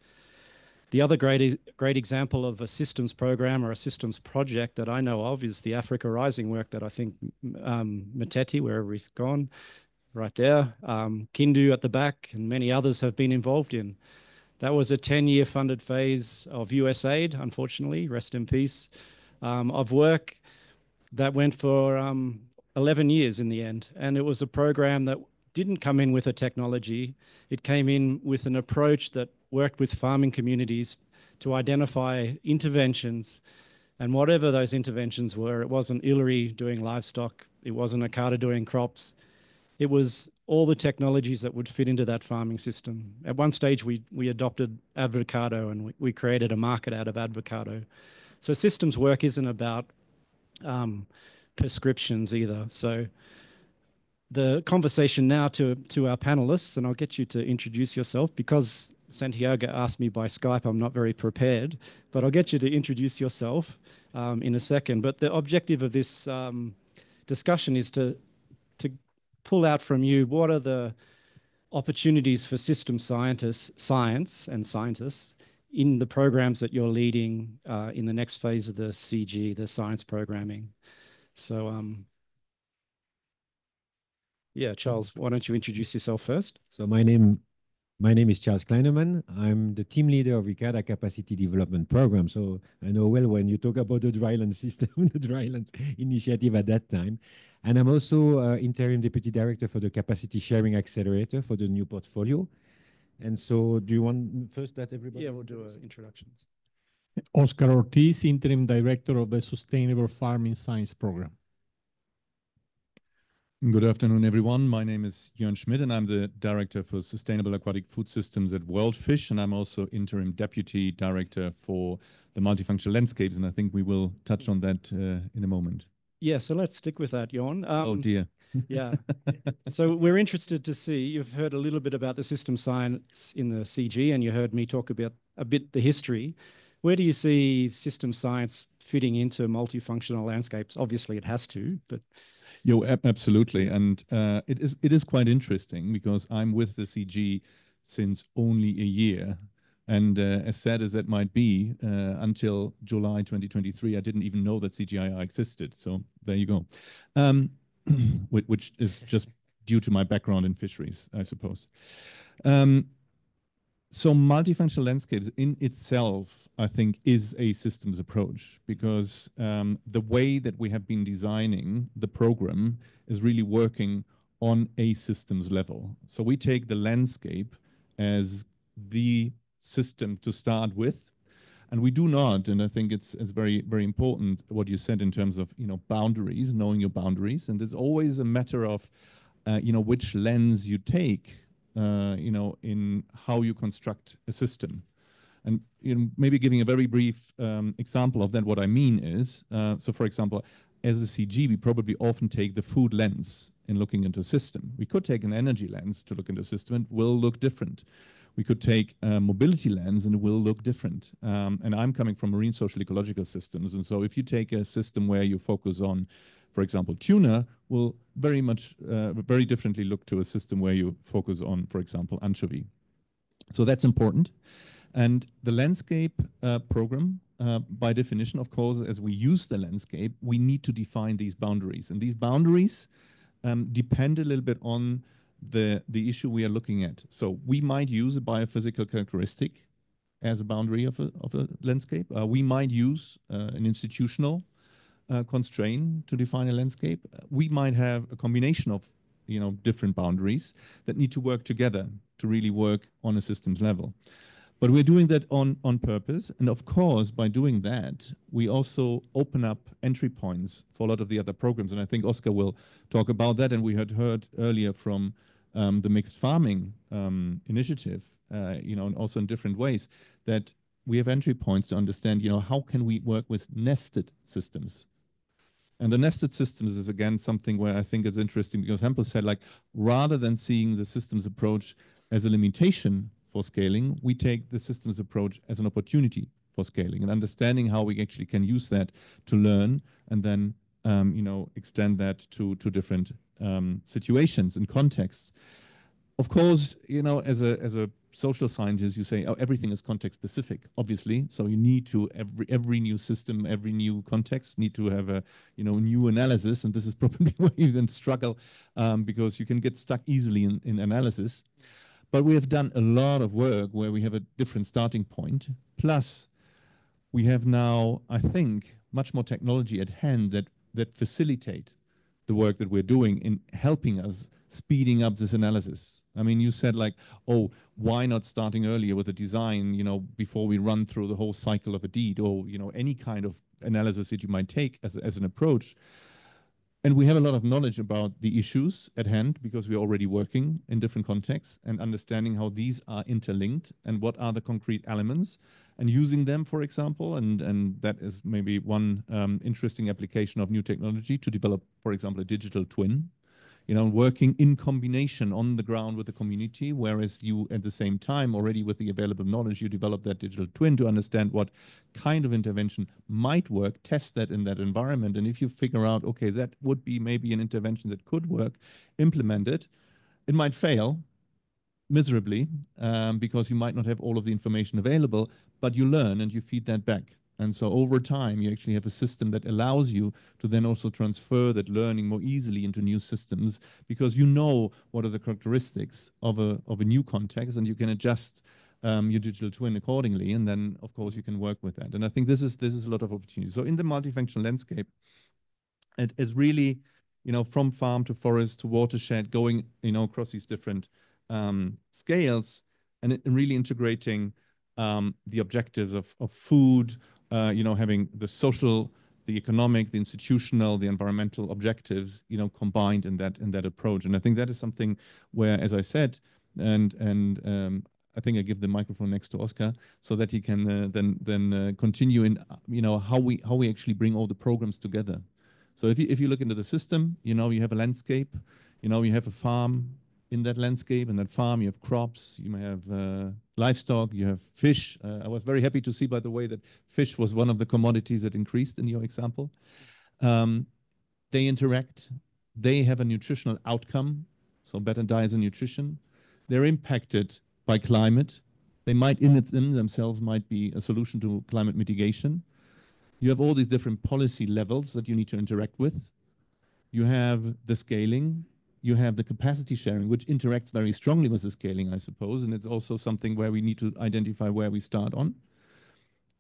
The other great example of a systems program or a systems project that I know of is the Africa Rising work that I think Mateti, wherever he's gone, right there, Kindu at the back, and many others have been involved in. That was a 10-year funded phase of USAID, unfortunately, rest in peace, of work that went for 11 years in the end. And it was a program that didn't come in with a technology. It came in with an approach that worked with farming communities to identify interventions. And whatever those interventions were, it wasn't Ilari doing livestock, it wasn't Akata doing crops. It was all the technologies that would fit into that farming system. At one stage, we adopted avocado, and we created a market out of avocado. So systems work isn't about prescriptions either. So the conversation now to our panelists, and I'll get you to introduce yourself, because Santiago asked me by Skype, I'm not very prepared, but I'll get you to introduce yourself in a second. But the objective of this discussion is to pull out from you what are the opportunities for system science and scientists in the programs that you're leading in the next phase of the CG, the science programming. So, yeah, Charles, why don't you introduce yourself first? So my name is Charles Kleineman. I'm the team leader of ICADA Capacity Development Program. So I know well when you talk about the dryland system, the dryland initiative at that time. And I'm also interim deputy director for the Capacity Sharing Accelerator for the new portfolio. And so do you want first that everybody? Yeah, we'll do introductions. Oscar Ortiz, interim director of the Sustainable Farming Science Program. Good afternoon, everyone. My name is Jörn Schmidt, and I'm the Director for Sustainable Aquatic Food Systems at World Fish, and I'm also Interim Deputy Director for the Multifunctional Landscapes, and I think we will touch on that in a moment. Yeah, so let's stick with that, Jörn. Oh, dear. Yeah. So we're interested to see, you've heard a little bit about the system science in the CG, and you heard me talk about a bit the history. Where do you see system science fitting into multifunctional landscapes? Obviously, it has to, but Absolutely. And it is quite interesting because I'm with the CG since only a year. And as sad as that might be, until July 2023, I didn't even know that CGIAR existed. So there you go. Which is just due to my background in fisheries, I suppose. So multifunctional landscapes in itself, I think, is a systems approach because the way that we have been designing the program is really working on a systems level. So we take the landscape as the system to start with, and we do not, and I think it's very, very important what you said in terms of, boundaries, knowing your boundaries. And it's always a matter of, which lens you take, in how you construct a system. And maybe giving a very brief example of that, what I mean is, so for example, as a CG, we probably often take the food lens in looking into a system. We could take an energy lens to look into a system, and it will look different. We could take a mobility lens and it will look different. And I'm coming from marine social ecological systems. And so if you take a system where you focus on, for example, tuna, will very much, very differently look to a system where you focus on, for example, anchovy. So that's important. And the landscape program, by definition, of course, as we use the landscape, we need to define these boundaries. And these boundaries depend a little bit on the issue we are looking at. So we might use a biophysical characteristic as a boundary of a landscape. We might use an institutional constraint to define a landscape. We might have a combination of different boundaries that need to work together to really work on a systems level. But we're doing that on purpose. And of course, by doing that, we also open up entry points for a lot of the other programs. And I think Oscar will talk about that. And we had heard earlier from the mixed farming initiative, and also in different ways, that we have entry points to understand, how can we work with nested systems? And the nested systems is, again, something where I think it's interesting because Hampus said, like, rather than seeing the systems approach as a limitation for scaling, we take the systems approach as an opportunity for scaling and understanding how we actually can use that to learn and then, extend that to different situations and contexts. Of course, as a social scientist, you say, oh, everything is context specific, obviously. So you need to, every new system, every new context need to have a, new analysis. And this is probably where you then struggle because you can get stuck easily in analysis. But we have done a lot of work where we have a different starting point. Plus, we have now, I think, much more technology at hand that facilitate the work that we're doing in helping us speeding up this analysis. I mean, you said like, oh, why not starting earlier with a design, before we run through the whole cycle of a deed or, any kind of analysis that you might take as an approach. And we have a lot of knowledge about the issues at hand because we're already working in different contexts and understanding how these are interlinked and what are the concrete elements and using them, for example. And that is maybe one interesting application of new technology to develop, for example, a digital twin, working in combination on the ground with the community, whereas you at the same time already with the available knowledge, you develop that digital twin to understand what kind of intervention might work, test that in that environment. And if you figure out, okay, that would be maybe an intervention that could work, implement it, it might fail miserably because you might not have all of the information available, but you learn and you feed that back. And so over time, you actually have a system that allows you to then also transfer that learning more easily into new systems because you know what are the characteristics of a new context and you can adjust your digital twin accordingly. And then, of course, you can work with that. And I think this is a lot of opportunity. So in the multifunctional landscape, it is really, from farm to forest to watershed, going, across these different scales and really integrating the objectives of food, having the social, the economic, the institutional, the environmental objectives, combined in that approach. And I think that is something where, as I said, and I think I give the microphone next to Oscar so that he can then continue in, how we actually bring all the programs together. So if you look into the system, you have a landscape, you have a farm. In that landscape, in that farm, you have crops, you may have livestock, you have fish. I was very happy to see, by the way, that fish was one of the commodities that increased in your example. They interact. they have a nutritional outcome, so better diets and nutrition. They're impacted by climate. They might in themselves might be a solution to climate mitigation. You have all these different policy levels that you need to interact with. You have the scaling, you have the capacity sharing, which interacts very strongly with the scaling, I suppose, and it's also something where we need to identify where we start on.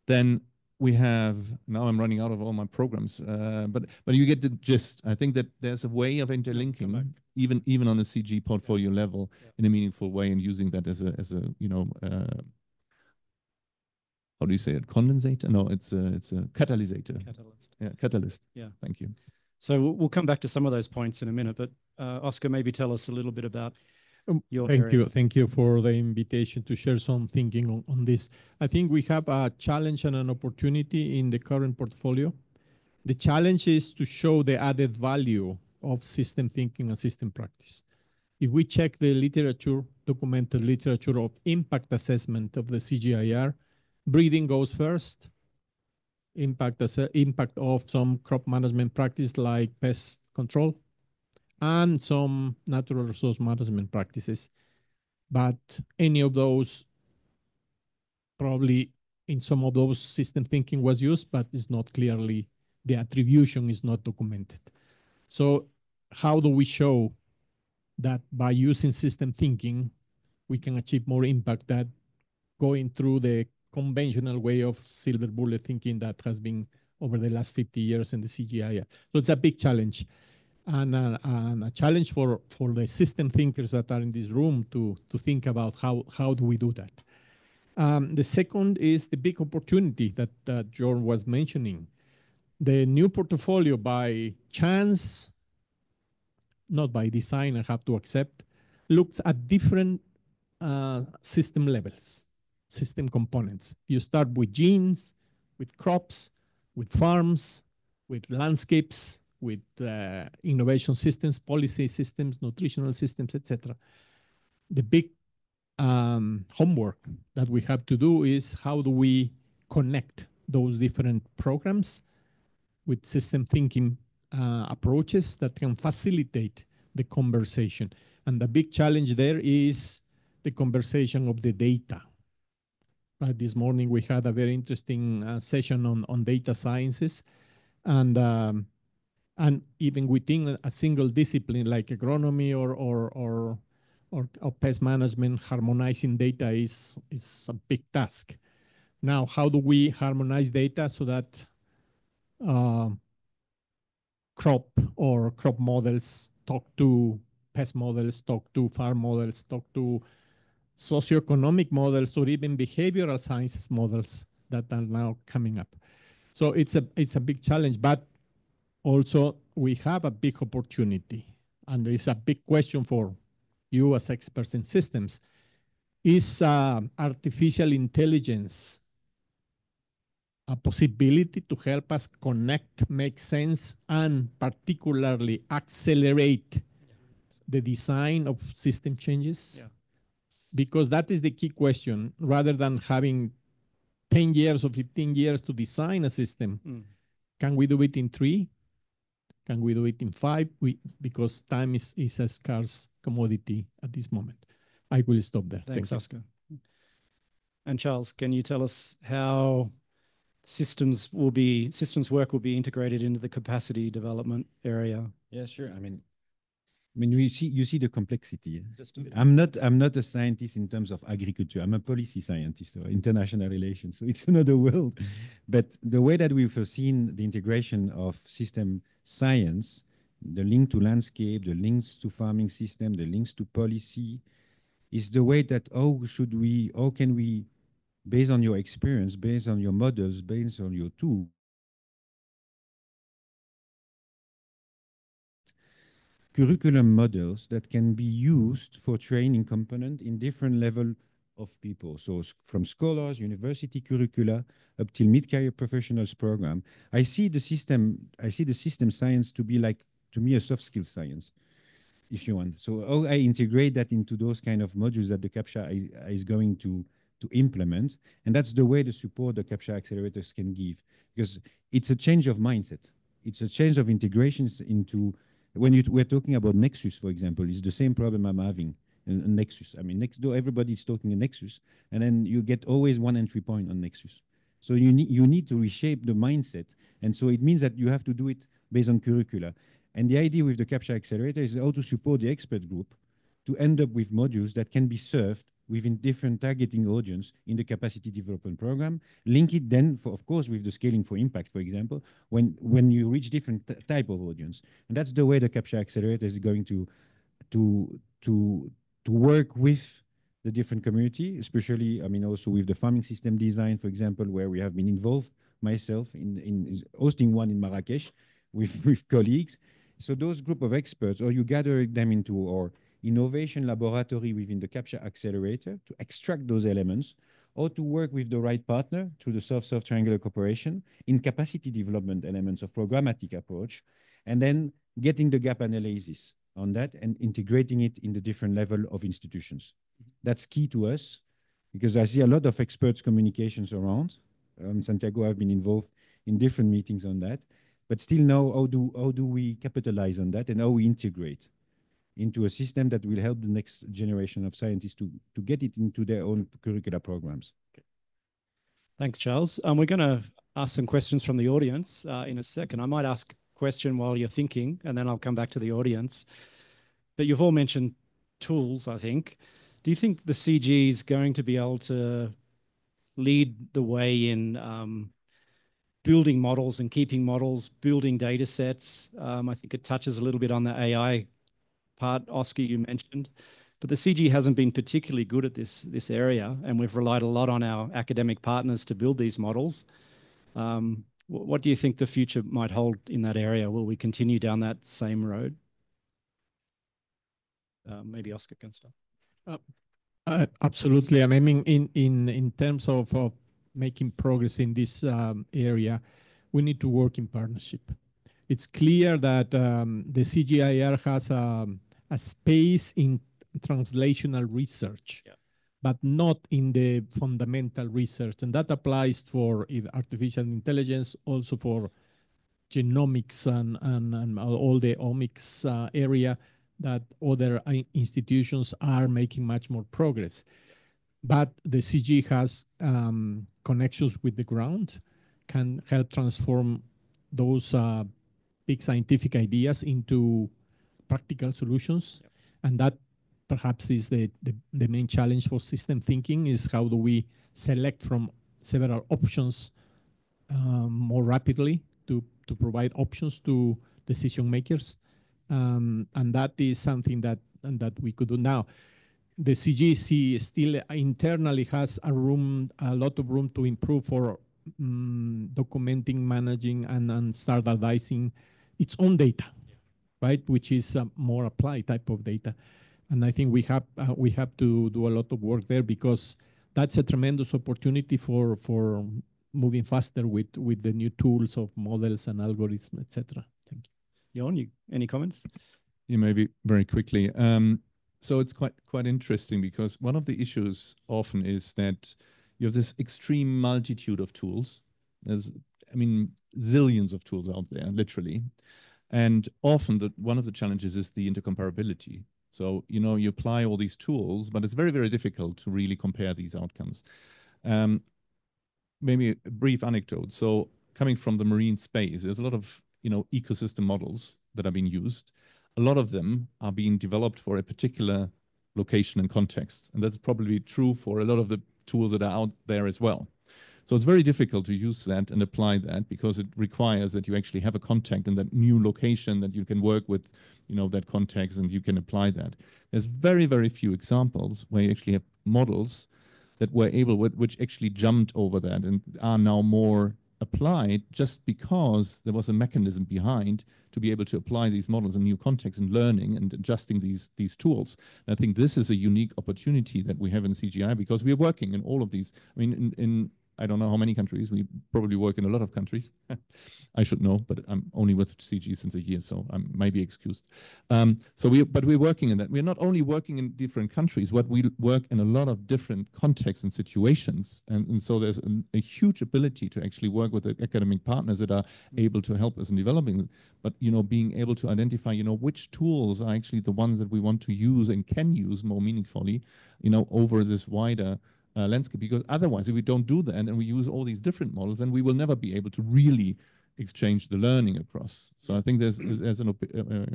Then we have, now I'm running out of all my programs, but you get the gist. I think that there's a way of interlinking, even on a CG portfolio level, in a meaningful way, and using that as a how do you say it? Condensator? No, it's a catalysator. Catalyst. Yeah, catalyst. Yeah. Thank you. So we'll come back to some of those points in a minute, but Oscar, maybe tell us a little bit about your area. Thank you for the invitation to share some thinking on this. I think we have a challenge and an opportunity in the current portfolio. The challenge is to show the added value of system thinking and system practice. If we check the literature, documented literature of impact assessment of the CGIAR, breeding goes first. Impact of some crop management practice like pest control and some natural resource management practices. But any of those, probably in some of those, system thinking was used, but it's not clearly, the attribution is not documented. So how do we show that by using system thinking, we can achieve more impact than going through the conventional way of silver bullet thinking that has been over the last 50 years in the CGIAR? So it's a big challenge. And a challenge for the system thinkers that are in this room to think about how do we do that. The second is the big opportunity that John was mentioning. The new portfolio, by chance, not by design, I have to accept, looks at different system levels, system components. You start with genes, with crops, with farms, with landscapes, with innovation systems, policy systems, nutritional systems, etc. The big homework that we have to do is how do we connect those different programs with system thinking approaches that can facilitate the conversation. And the big challenge there is the conversation of the data. This morning we had a very interesting session on data sciences, and even within a single discipline like agronomy or pest management, harmonizing data is a big task. Now, how do we harmonize data so that crop models talk to pest models, talk to farm models, talk to socioeconomic models, or even behavioral sciences models that are now coming up? So it's a big challenge, but also we have a big opportunity, and it's a big question for you as experts in systems. Is artificial intelligence a possibility to help us connect, make sense, and particularly accelerate the design of system changes? Yeah. Because that is the key question. Rather than having 10 years or 15 years to design a system, can we do it in 3? Can we do it in 5? Because time is a scarce commodity at this moment. I will stop there. Thanks, Oscar. And Charles, can you tell us how systems work will be integrated into the capacity development area? Yeah, sure. I mean, you see the complexity. I'm not a scientist in terms of agriculture. I'm a policy scientist or international relations. So it's another world. But the way that we've foreseen the integration of system science, the link to landscape, the links to farming system, the links to policy, is the way that how can we, based on your experience, based on your models, based on your tools, curriculum models that can be used for training component in different level of people. So from scholars, university curricula, up till mid-career professionals program. I see the system science to be like, to me, a soft skill science, if you want. So how I integrate that into those kind of modules that the CAPTCHA is going to implement. And that's the way the support the CAPTCHA accelerators can give, because it's a change of mindset. It's a change of integrations into when we're talking about Nexus, for example, it's the same problem I'm having in Nexus. I mean, everybody's talking a Nexus, and then you get always one entry point on Nexus. So you need to reshape the mindset, and so it means that you have to do it based on curricula. And the idea with the Capture Accelerator is how to support the expert group to end up with modules that can be served within different targeting audience in the capacity development program. Link it then, of course, with the scaling for impact, for example, when you reach different type of audience. And that's the way the Capture Accelerator is going to work with the different community, especially, I mean, also with the farming system design, for example, where we have been involved myself in hosting one in Marrakesh with colleagues. So those group of experts, or you gather them into our innovation laboratory within the Capture Accelerator to extract those elements, or to work with the right partner through the South-South Triangular Cooperation in capacity development elements of programmatic approach, and then getting the gap analysis on that and integrating it in the different level of institutions. That's key to us, because I see a lot of experts communications around. Santiago, I've been involved in different meetings on that, but still now, how do we capitalize on that and how we integrate into a system that will help the next generation of scientists to get it into their own curricular programs. Okay. Thanks, Charles. We're going to ask some questions from the audience in a second. I might ask a question while you're thinking, and then I'll come back to the audience. But you've all mentioned tools, I think. Do you think the CG is going to be able to lead the way in building models and keeping models, building data sets? I think it touches a little bit on the AI part, Oscar, you mentioned. But the CG hasn't been particularly good at this area, and we've relied a lot on our academic partners to build these models. What do you think the future might hold in that area? Will we continue down that same road? Maybe Oscar can start. Absolutely. I mean, in terms of making progress in this area, we need to work in partnership. It's clear that the CGIAR has a space in translational research, but not in the fundamental research. And that applies for artificial intelligence, also for genomics and all the omics area that other institutions are making much more progress. But the CG has connections with the ground, can help transform those big scientific ideas into practical solutions. Yep. And that perhaps is the main challenge for system thinking, is how do we select from several options more rapidly to provide options to decision makers. And that is something that we could do now. The CGC still internally has a lot of room to improve for documenting, managing, and standardizing its own data, right? Which is a more applied type of data. And I think we have to do a lot of work there, because that's a tremendous opportunity for moving faster with the new tools of models and algorithms, etc. Thank you. Jon, any comments? Yeah, maybe very quickly. So it's quite interesting, because one of the issues often is that you have this extreme multitude of tools. There's, I mean, zillions of tools out there, literally. And often one of the challenges is the intercomparability. So, you know, you apply all these tools, but it's very, very difficult to really compare these outcomes. Maybe a brief anecdote. So coming from the marine space, there's a lot of, you know, ecosystem models that are being used. A lot of them are being developed for a particular location and context. And that's probably true for a lot of the tools that are out there as well. So it's very difficult to use that and apply that, because it requires that you actually have a contact in that new location, that you can work with, you know, that context, and you can apply that. There's very, very few examples where you actually have models that were able, which actually jumped over that and are now more applied, just because there was a mechanism behind to be able to apply these models in new contexts and learning and adjusting these tools. And I think this is a unique opportunity that we have in CGI, because we are working in all of these. I mean, in I don't know how many countries. We probably work in a lot of countries. I should know, but I'm only with CG since a year, so I might be excused. But we're working in that. We're not only working in different countries, but we work in a lot of different contexts and situations. And so there's a huge ability to actually work with the academic partners that are able to help us in developing, but, being able to identify, which tools are actually the ones that we want to use and can use more meaningfully, over this wider landscape, because otherwise, if we don't do that and we use all these different models, then we will never be able to really exchange the learning across. So I think there's an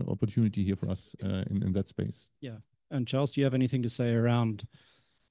opportunity here for us in that space. Yeah. And Charles, do you have anything to say around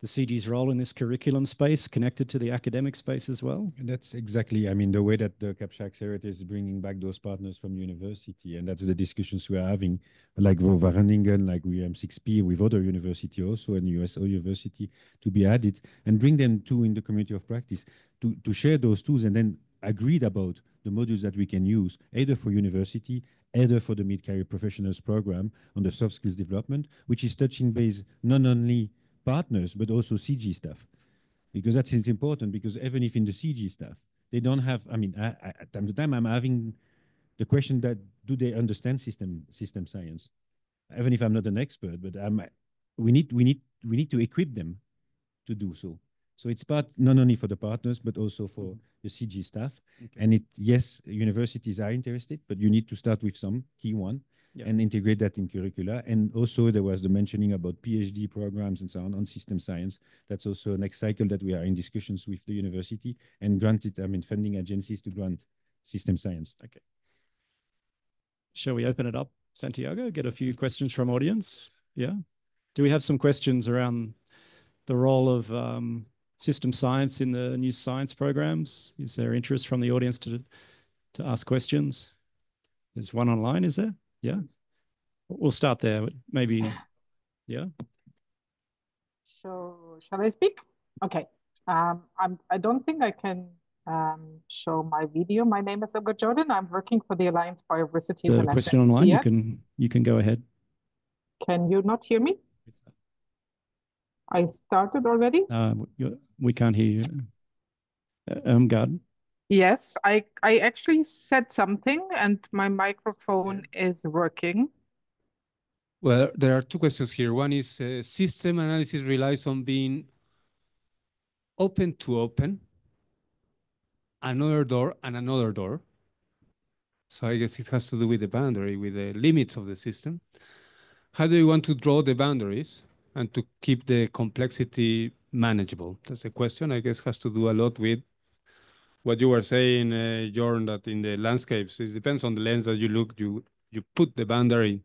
the CG's role in this curriculum space connected to the academic space as well? And that's exactly, the way that the Capture Accelerator is bringing back those partners from university. And that's the discussions we are having, like Wageningen, like we 6P with other university also, and USO University, to be added and bring them too in the community of practice to share those tools and then agreed about the modules that we can use, either for university, either for the mid-career professionals program on the soft skills development, which is touching base not only partners, but also CG staff, because that is important, because even if in the CG staff, they don't have, at time to time, I'm having the question that, do they understand system science? Even if I'm not an expert, but we need to equip them to do so. So it's part not only for the partners, but also for the CG staff. Okay. And yes, universities are interested, but you need to start with some key one. Yeah. And integrate that in curricula. And also there was the mentioning about PhD programs and so on system science. That's also next cycle that we are in discussions with the university and granted, funding agencies to grant system science. Okay. Shall we open it up, Santiago? Get a few questions from audience? Yeah. Do we have some questions around the role of system science in the new science programs? Is there interest from the audience to ask questions? There's one online, is there? Yeah. We'll start there. Maybe, yeah. So shall I speak? Okay. I don't think I can show my video. My name is Olga Jordan. I'm working for the Alliance for Diversity. The question online, you can go ahead. Can you not hear me? I started already. We can't hear you. God. Yes, I actually said something and my microphone is working. Well, there are two questions here. One is system analysis relies on being open to open, another door and another door. So I guess it has to do with the boundary, with the limits of the system. How do you want to draw the boundaries and to keep the complexity manageable? That's a question, I guess, has to do a lot with what you were saying, Jorn, that in the landscapes, it depends on the lens that you look, you put the boundary,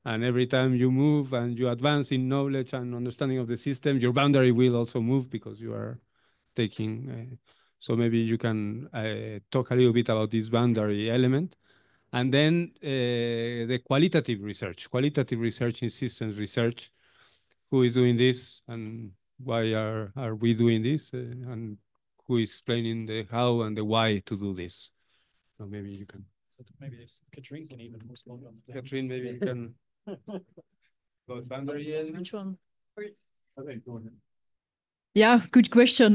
and every time you move and you advance in knowledge and understanding of the system, your boundary will also move because you are taking, so maybe you can talk a little bit about this boundary element. And then the qualitative research in systems research, who is doing this and why are we doing this, and who is explaining the how and the why to do this. So maybe you can. Maybe if Katrine can even respond on that. Katrine, maybe you can. Boundary. Which one? Okay, go ahead. Yeah, good question.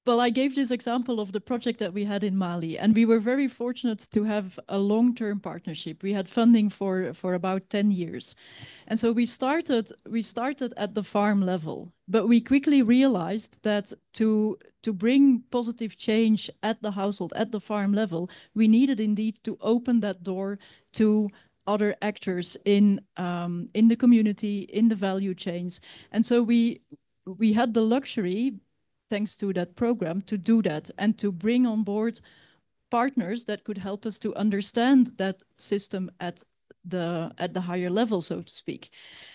But I gave this example of the project that we had in Mali, and we were very fortunate to have a long-term partnership. We had funding for about 10 years. And so we started at the farm level, but we quickly realized that to bring positive change at the household, at the farm level, we needed indeed to open that door to other actors in the community, in the value chains. And so we had the luxury, thanks to that program, to do that and to bring on board partners that could help us to understand that system at the higher level, so to speak.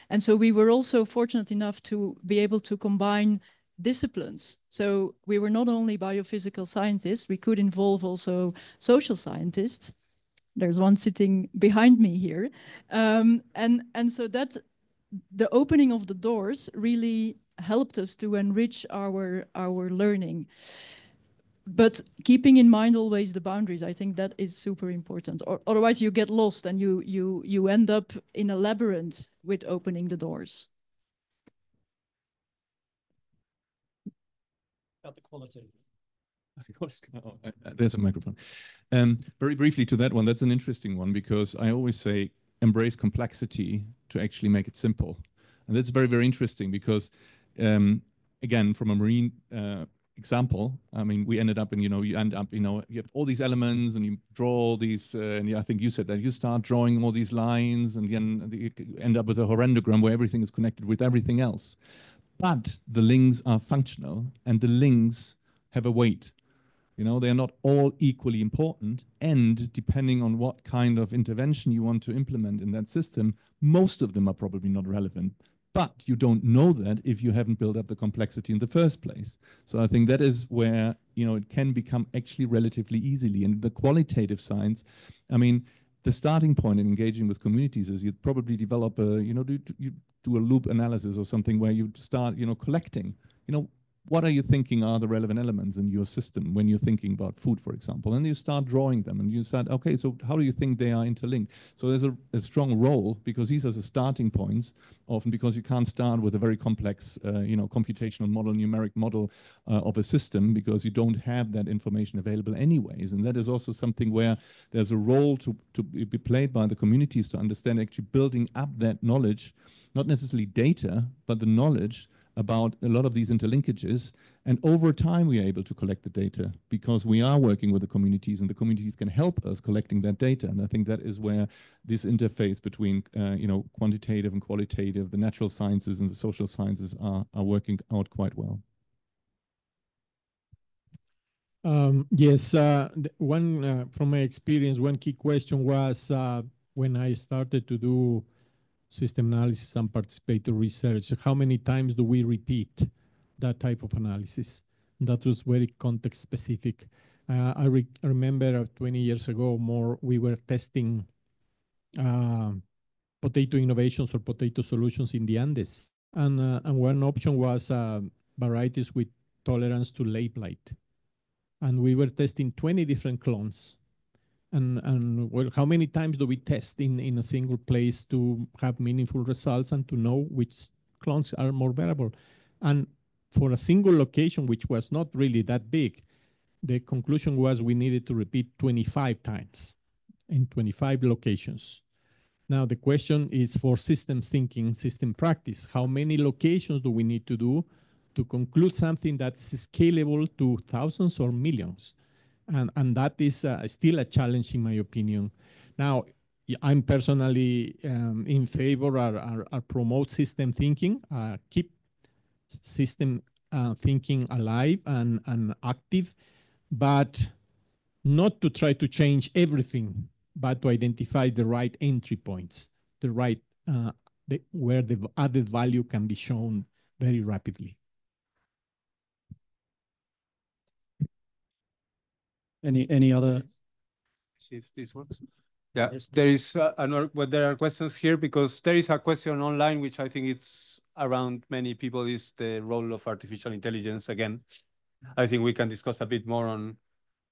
And so we were also fortunate enough to be able to combine disciplines. So we were not only biophysical scientists, we could involve also social scientists. There's one sitting behind me here. And so that the opening of the doors really helped us to enrich our learning. But keeping in mind always the boundaries, I think that is super important. Or otherwise you get lost and you end up in a labyrinth with opening the doors. About the quality. There's a microphone. Very briefly to that one, that's an interesting one because I always say embrace complexity to actually make it simple. And that's very, very interesting because, again, from a marine example, I mean, we ended up in, you end up, you have all these elements and you draw all these, and I think you said that you start drawing all these lines and then you end up with a horrendogram where everything is connected with everything else. But the links are functional and the links have a weight. They are not all equally important. And depending on what kind of intervention you want to implement in that system, most of them are probably not relevant. But you don't know that if you haven't built up the complexity in the first place. So I think that is where, it can become actually relatively easily. And the qualitative science, I mean, the starting point in engaging with communities is you probably develop you do a loop analysis or something where you start, collecting, what are you thinking are the relevant elements in your system when you're thinking about food, for example? And you start drawing them and you start, okay, so how do you think they are interlinked? So there's a strong role because these are the starting points, often because you can't start with a very complex, computational model, numeric model of a system because you don't have that information available anyways. And that is also something where there's a role to be played by the communities to understand actually building up that knowledge, not necessarily data, but the knowledge about a lot of these interlinkages. And over time, we are able to collect the data because we are working with the communities and the communities can help us collecting that data. And I think that is where this interface between, quantitative and qualitative, the natural sciences and the social sciences are working out quite well. Yes, from my experience, one key question was when I started to do system analysis and participatory research, how many times do we repeat that type of analysis? That was very context specific. I remember 20 years ago we were testing potato innovations or potato solutions in the Andes. And one option was varieties with tolerance to late blight. And we were testing 20 different clones. And well, how many times do we test in a single place to have meaningful results and to know which clones are more variable? And for a single location, which was not really that big, the conclusion was we needed to repeat 25 times in 25 locations. Now, the question is for systems thinking, system practice, how many locations do we need to do to conclude something that's scalable to thousands or millions? And that is still a challenge, in my opinion. Now, I'm personally in favor or promote system thinking, keep system thinking alive and active, but not to try to change everything, but to identify the right entry points, where the added value can be shown very rapidly. Any other? See if this works. Yeah, there is there are questions here because there is a question online which I think it's around many people is the role of artificial intelligence. Again, I think we can discuss a bit more on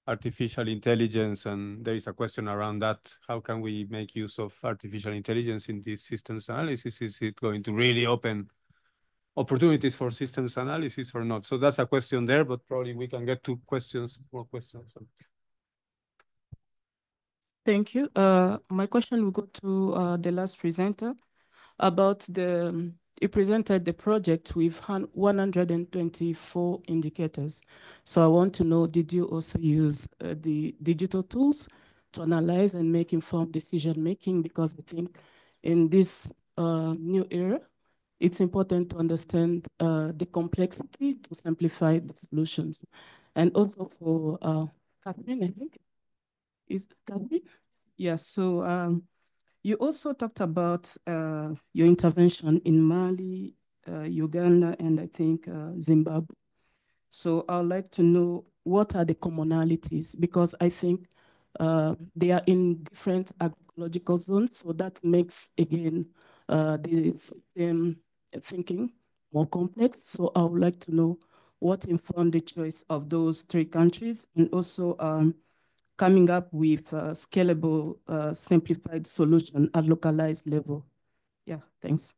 artificial intelligence, and there is a question around that. How can we make use of artificial intelligence in this systems analysis? Is it going to really open opportunities for systems analysis or not? So that's a question there, but probably we can get to more questions. Thank you. My question will go to the last presenter about he presented the project with 124 indicators. So I want to know, did you also use the digital tools to analyze and make informed decision-making? Because I think in this new era, it's important to understand the complexity to simplify the solutions. And also for Catherine, I think. Is Catherine? Yeah, so you also talked about your intervention in Mali, Uganda, and I think Zimbabwe. So I'd like to know what are the commonalities, because I think they are in different agricultural zones, so that makes, again, the system thinking more complex. So I would like to know what informed the choice of those three countries, and also coming up with a scalable, simplified solution at localized level. Yeah, thanks.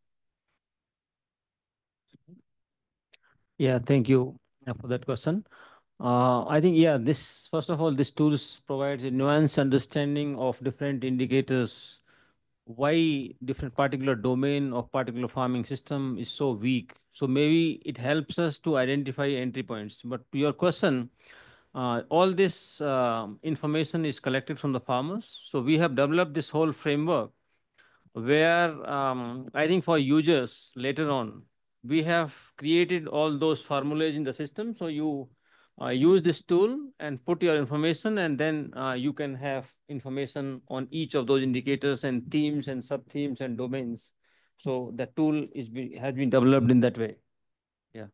Yeah, thank you. for that question. I think, yeah, this, first of all, this tools provides a nuanced understanding of different indicators, why different particular domain of particular farming system is so weak. So maybe it helps us to identify entry points. But to your question, all this information is collected from the farmers. So we have developed this whole framework where I think for users later on, we have created all those formulas in the system. So you use this tool and put your information, and then you can have information on each of those indicators and themes and sub-themes and domains. So the tool has been developed in that way. Yeah.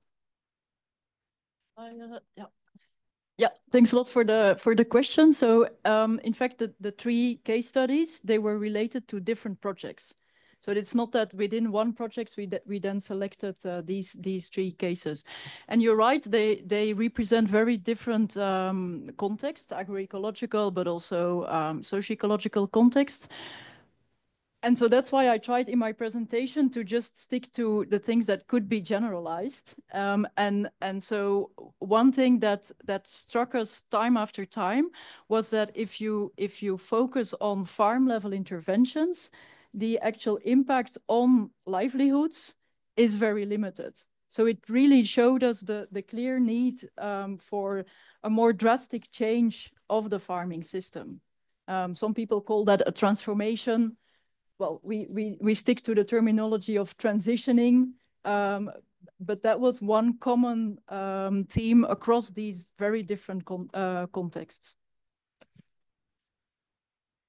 Yeah. Yeah, thanks a lot for the question. So in fact, the three case studies, they were related to different projects. So it's not that within one project we then selected these three cases. And you're right, they represent very different contexts, agroecological, but also socio-ecological contexts. And so that's why I tried in my presentation to just stick to the things that could be generalized. And so one thing that struck us time after time was that if you focus on farm level interventions, the actual impact on livelihoods is very limited. So it really showed us the clear need for a more drastic change of the farming system. Some people call that a transformation. Well, we stick to the terminology of transitioning, but that was one common theme across these very different contexts.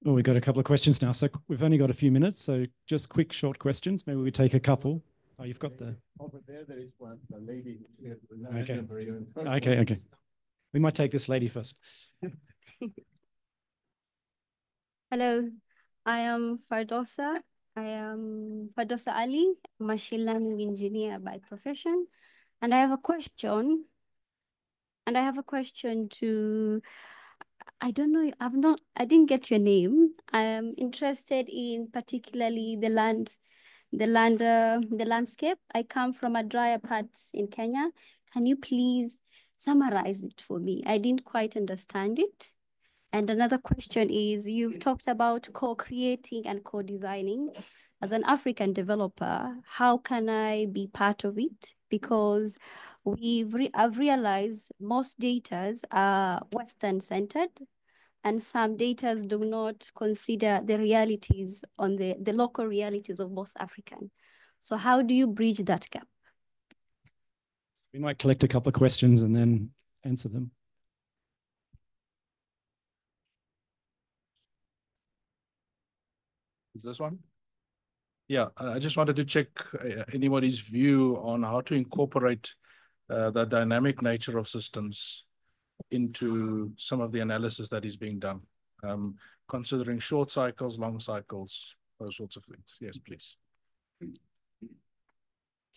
Well, we've got a couple of questions now, so we've only got a few minutes, so just quick, short questions. Maybe we take a couple. Oh, you've got the... Over there is one, the lady. Okay. Okay. We might take this lady first. Hello, I am Fardosa. I am Fardosa Ali, machine learning engineer by profession. And I have a question. To, I don't know, I didn't get your name. I am interested in particularly the landscape. I come from a drier part in Kenya. Can you please summarize it for me? I didn't quite understand it. And another question is, you've talked about co-creating and co-designing. As an African developer, how can I be part of it? Because I've realized most datas are Western-centered, and some datas do not consider the realities on the local realities of most African. So how do you bridge that gap? We might collect a couple of questions and then answer them. Is this one? Yeah, I just wanted to check anybody's view on how to incorporate the dynamic nature of systems into some of the analysis that is being done, considering short cycles, long cycles, those sorts of things. Yes, please.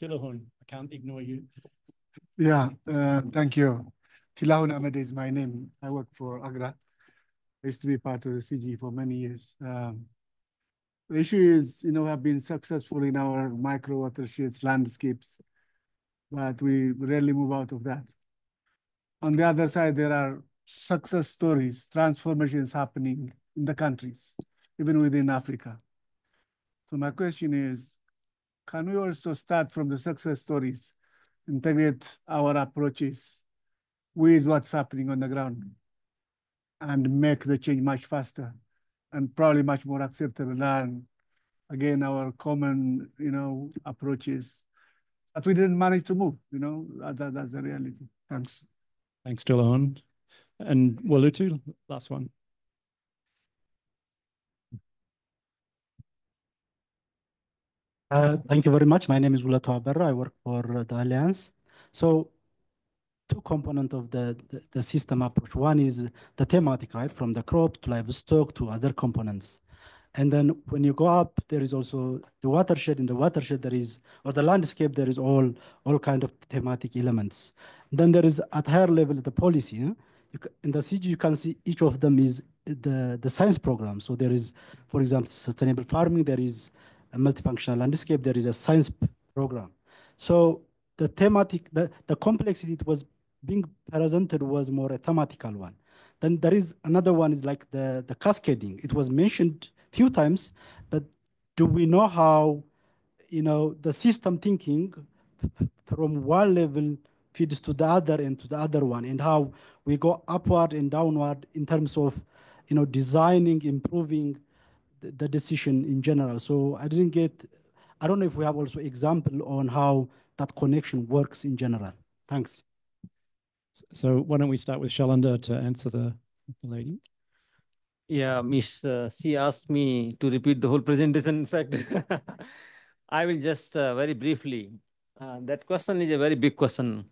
Tilahun, I can't ignore you. Yeah, thank you. Tilahun Ahmed is my name. I work for Agra. I used to be part of the CG for many years. The issue is, have been successful in our micro watersheds, landscapes, but we rarely move out of that. On the other side, there are success stories, transformations happening in the countries, even within Africa. So my question is, can we also start from the success stories, integrate our approaches with what's happening on the ground and make the change much faster and probably much more acceptable than, again, our common, approaches that we didn't manage to move, that's the reality. Thanks. Thanks, Tilahun. And Walutu, last one. Thank you very much. My name is Walutu Aberra. I work for the Alliance. So two components of the system approach. One is the thematic, right? From the crop to livestock to other components. And then when you go up, there is also the watershed. In the watershed, there is, or the landscape, there is all kind of thematic elements. Then there is at higher level, the policy. In the CG, you can see each of them is the science program. So there is, for example, sustainable farming, there is a multifunctional landscape, there is a science program. So the thematic, the complexity, it was being presented was more a thematical one. Then there is another one is like the cascading. It was mentioned a few times, but do we know how, the system thinking from one level feeds to the other and to the other one, and how we go upward and downward in terms of, designing, improving the decision in general. So I don't know if we have also example on how that connection works in general. Thanks. So why don't we start with Shalanda to answer the lady? Yeah, Miss, she asked me to repeat the whole presentation. In fact, I will just very briefly. That question is a very big question.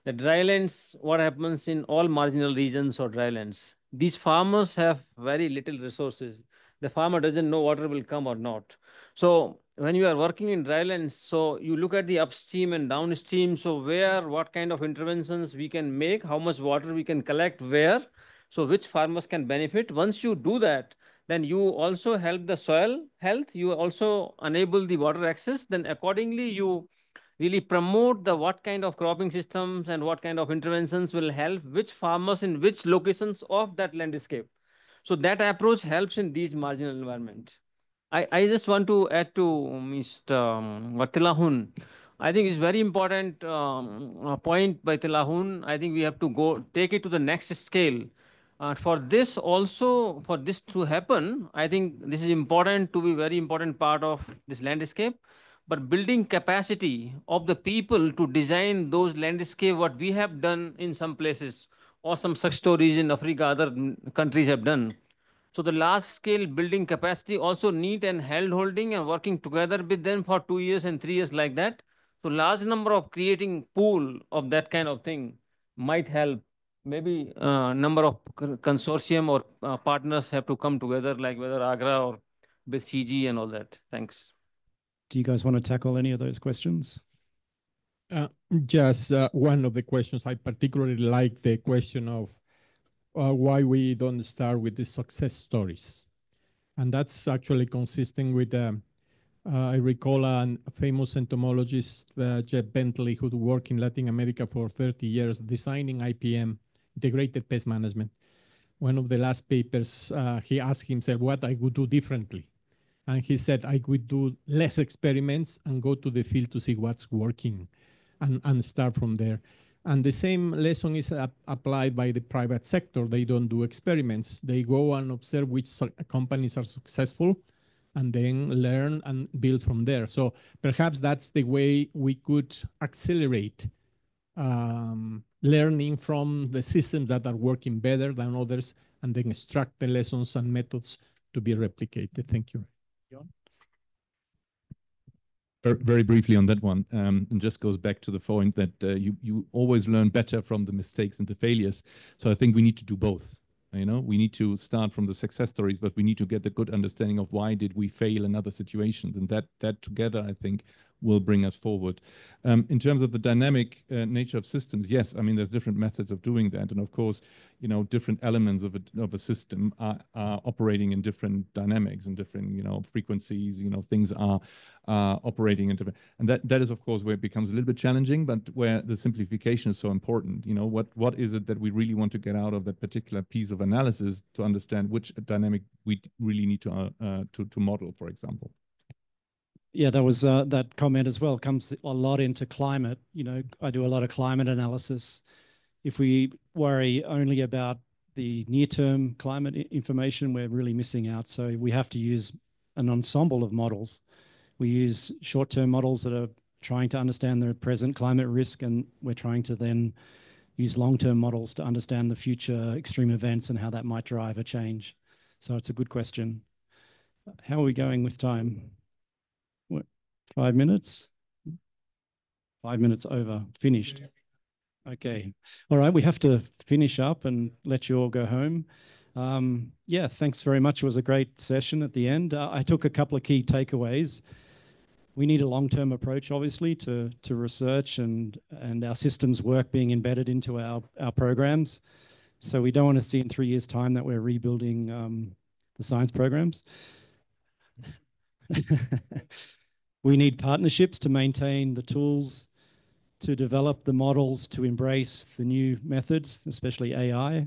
The drylands, what happens in all marginal regions or drylands? These farmers have very little resources. The farmer doesn't know water will come or not. So when you are working in drylands, so you look at the upstream and downstream. So where, what kind of interventions we can make, how much water we can collect, where, so which farmers can benefit. Once you do that, then you also help the soil health. You also enable the water access. Then accordingly, you really promote the what kind of cropping systems and what kind of interventions will help which farmers in which locations of that landscape. So that approach helps in these marginal environment. I just want to add to Mr. Tilahun. I think it's very important point by Tilahun. I think we have to go take it to the next scale. For this also, for this to happen, I think this is important to be very important part of this landscape. But building capacity of the people to design those landscape, what we have done in some places, or some such stories in Africa, other countries have done. So the large scale building capacity also need and hand holding and working together with them for 2 years and 3 years like that. So large number of creating pool of that kind of thing might help. Maybe number of consortium or partners have to come together, like whether Agra or with CG and all that. Thanks. Do you guys want to tackle any of those questions? Just one of the questions. I particularly like the question of why we don't start with the success stories. And that's actually consistent with, I recall a famous entomologist, Jeff Bentley, who worked in Latin America for 30 years, designing IPM, integrated pest management. One of the last papers, he asked himself what I would do differently. And he said, I would do less experiments and go to the field to see what's working and start from there. And the same lesson is applied by the private sector. They don't do experiments. They go and observe which companies are successful and then learn and build from there. So perhaps that's the way we could accelerate learning from the systems that are working better than others and then extract the lessons and methods to be replicated. Thank you. Very briefly on that one, and just goes back to the point that you always learn better from the mistakes and the failures. So I think we need to do both. We need to start from the success stories, but we need to get a good understanding of why did we fail in other situations, and that together, I think, will bring us forward. In terms of the dynamic nature of systems, yes, I mean, there's different methods of doing that. And of course, different elements of a system are operating in different dynamics and different, frequencies, things are operating in different, and that is, of course, where it becomes a little bit challenging, but where the simplification is so important. What is it that we really want to get out of that particular piece of analysis to understand which dynamic we really need to model, for example. Yeah, that was that comment as well comes a lot into climate. I do a lot of climate analysis. If we worry only about the near-term climate information, we're really missing out. So we have to use an ensemble of models. We use short-term models that are trying to understand the present climate risk, and we're trying to then use long-term models to understand the future extreme events and how that might drive a change. So it's a good question. How are we going with time? What, 5 minutes? 5 minutes over, finished. Okay. All right, we have to finish up and let you all go home. Yeah, thanks very much. It was a great session at the end. I took a couple of key takeaways. We need a long-term approach, obviously, to research and our systems work being embedded into our programs. So we don't want to see in 3 years' time that we're rebuilding the science programs. We need partnerships to maintain the tools to develop the models to embrace the new methods, especially AI.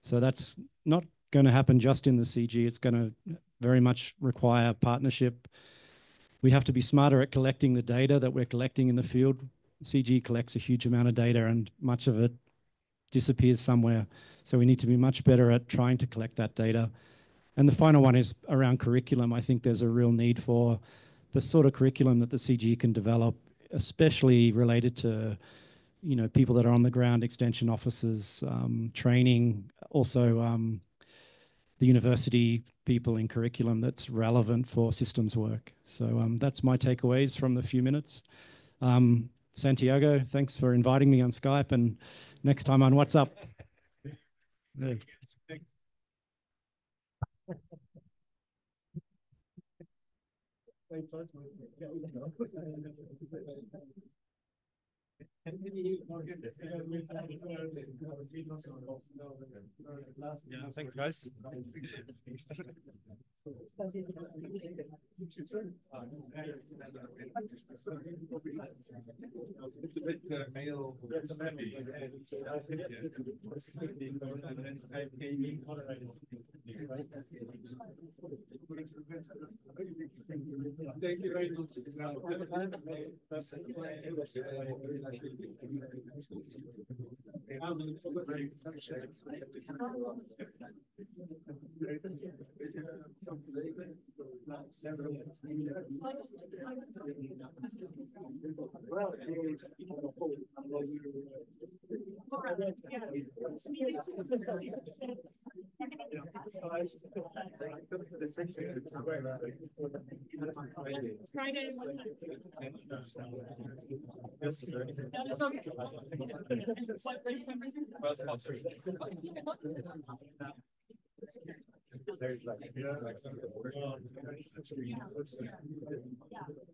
So that's not going to happen just in the CG. It's going to very much require partnership. We have to be smarter at collecting the data that we're collecting in the field. CG collects a huge amount of data and much of it disappears somewhere. So we need to be much better at trying to collect that data. And the final one is around curriculum. I think there's a real need for the sort of curriculum that the CG can develop, especially related to, you know, people that are on the ground, extension officers, training, also the university people in curriculum that's relevant for systems work. So that's my takeaways from the few minutes. Santiago, thanks for inviting me on Skype, and next time on WhatsApp. Yeah. Yeah, thanks, guys. Thank you very much.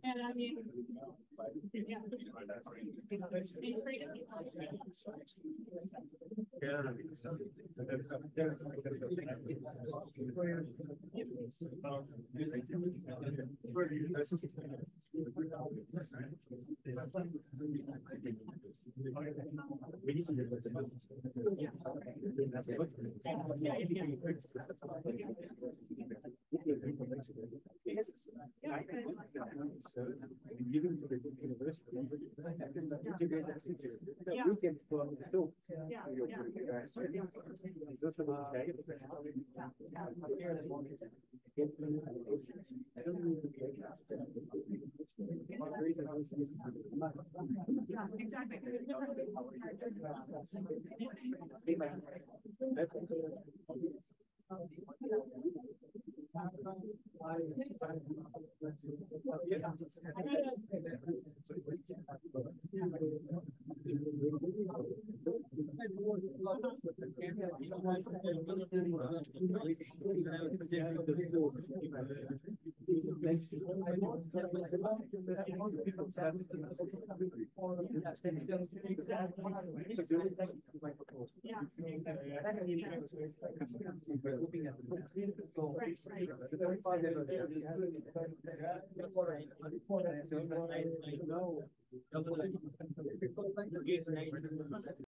And I mean,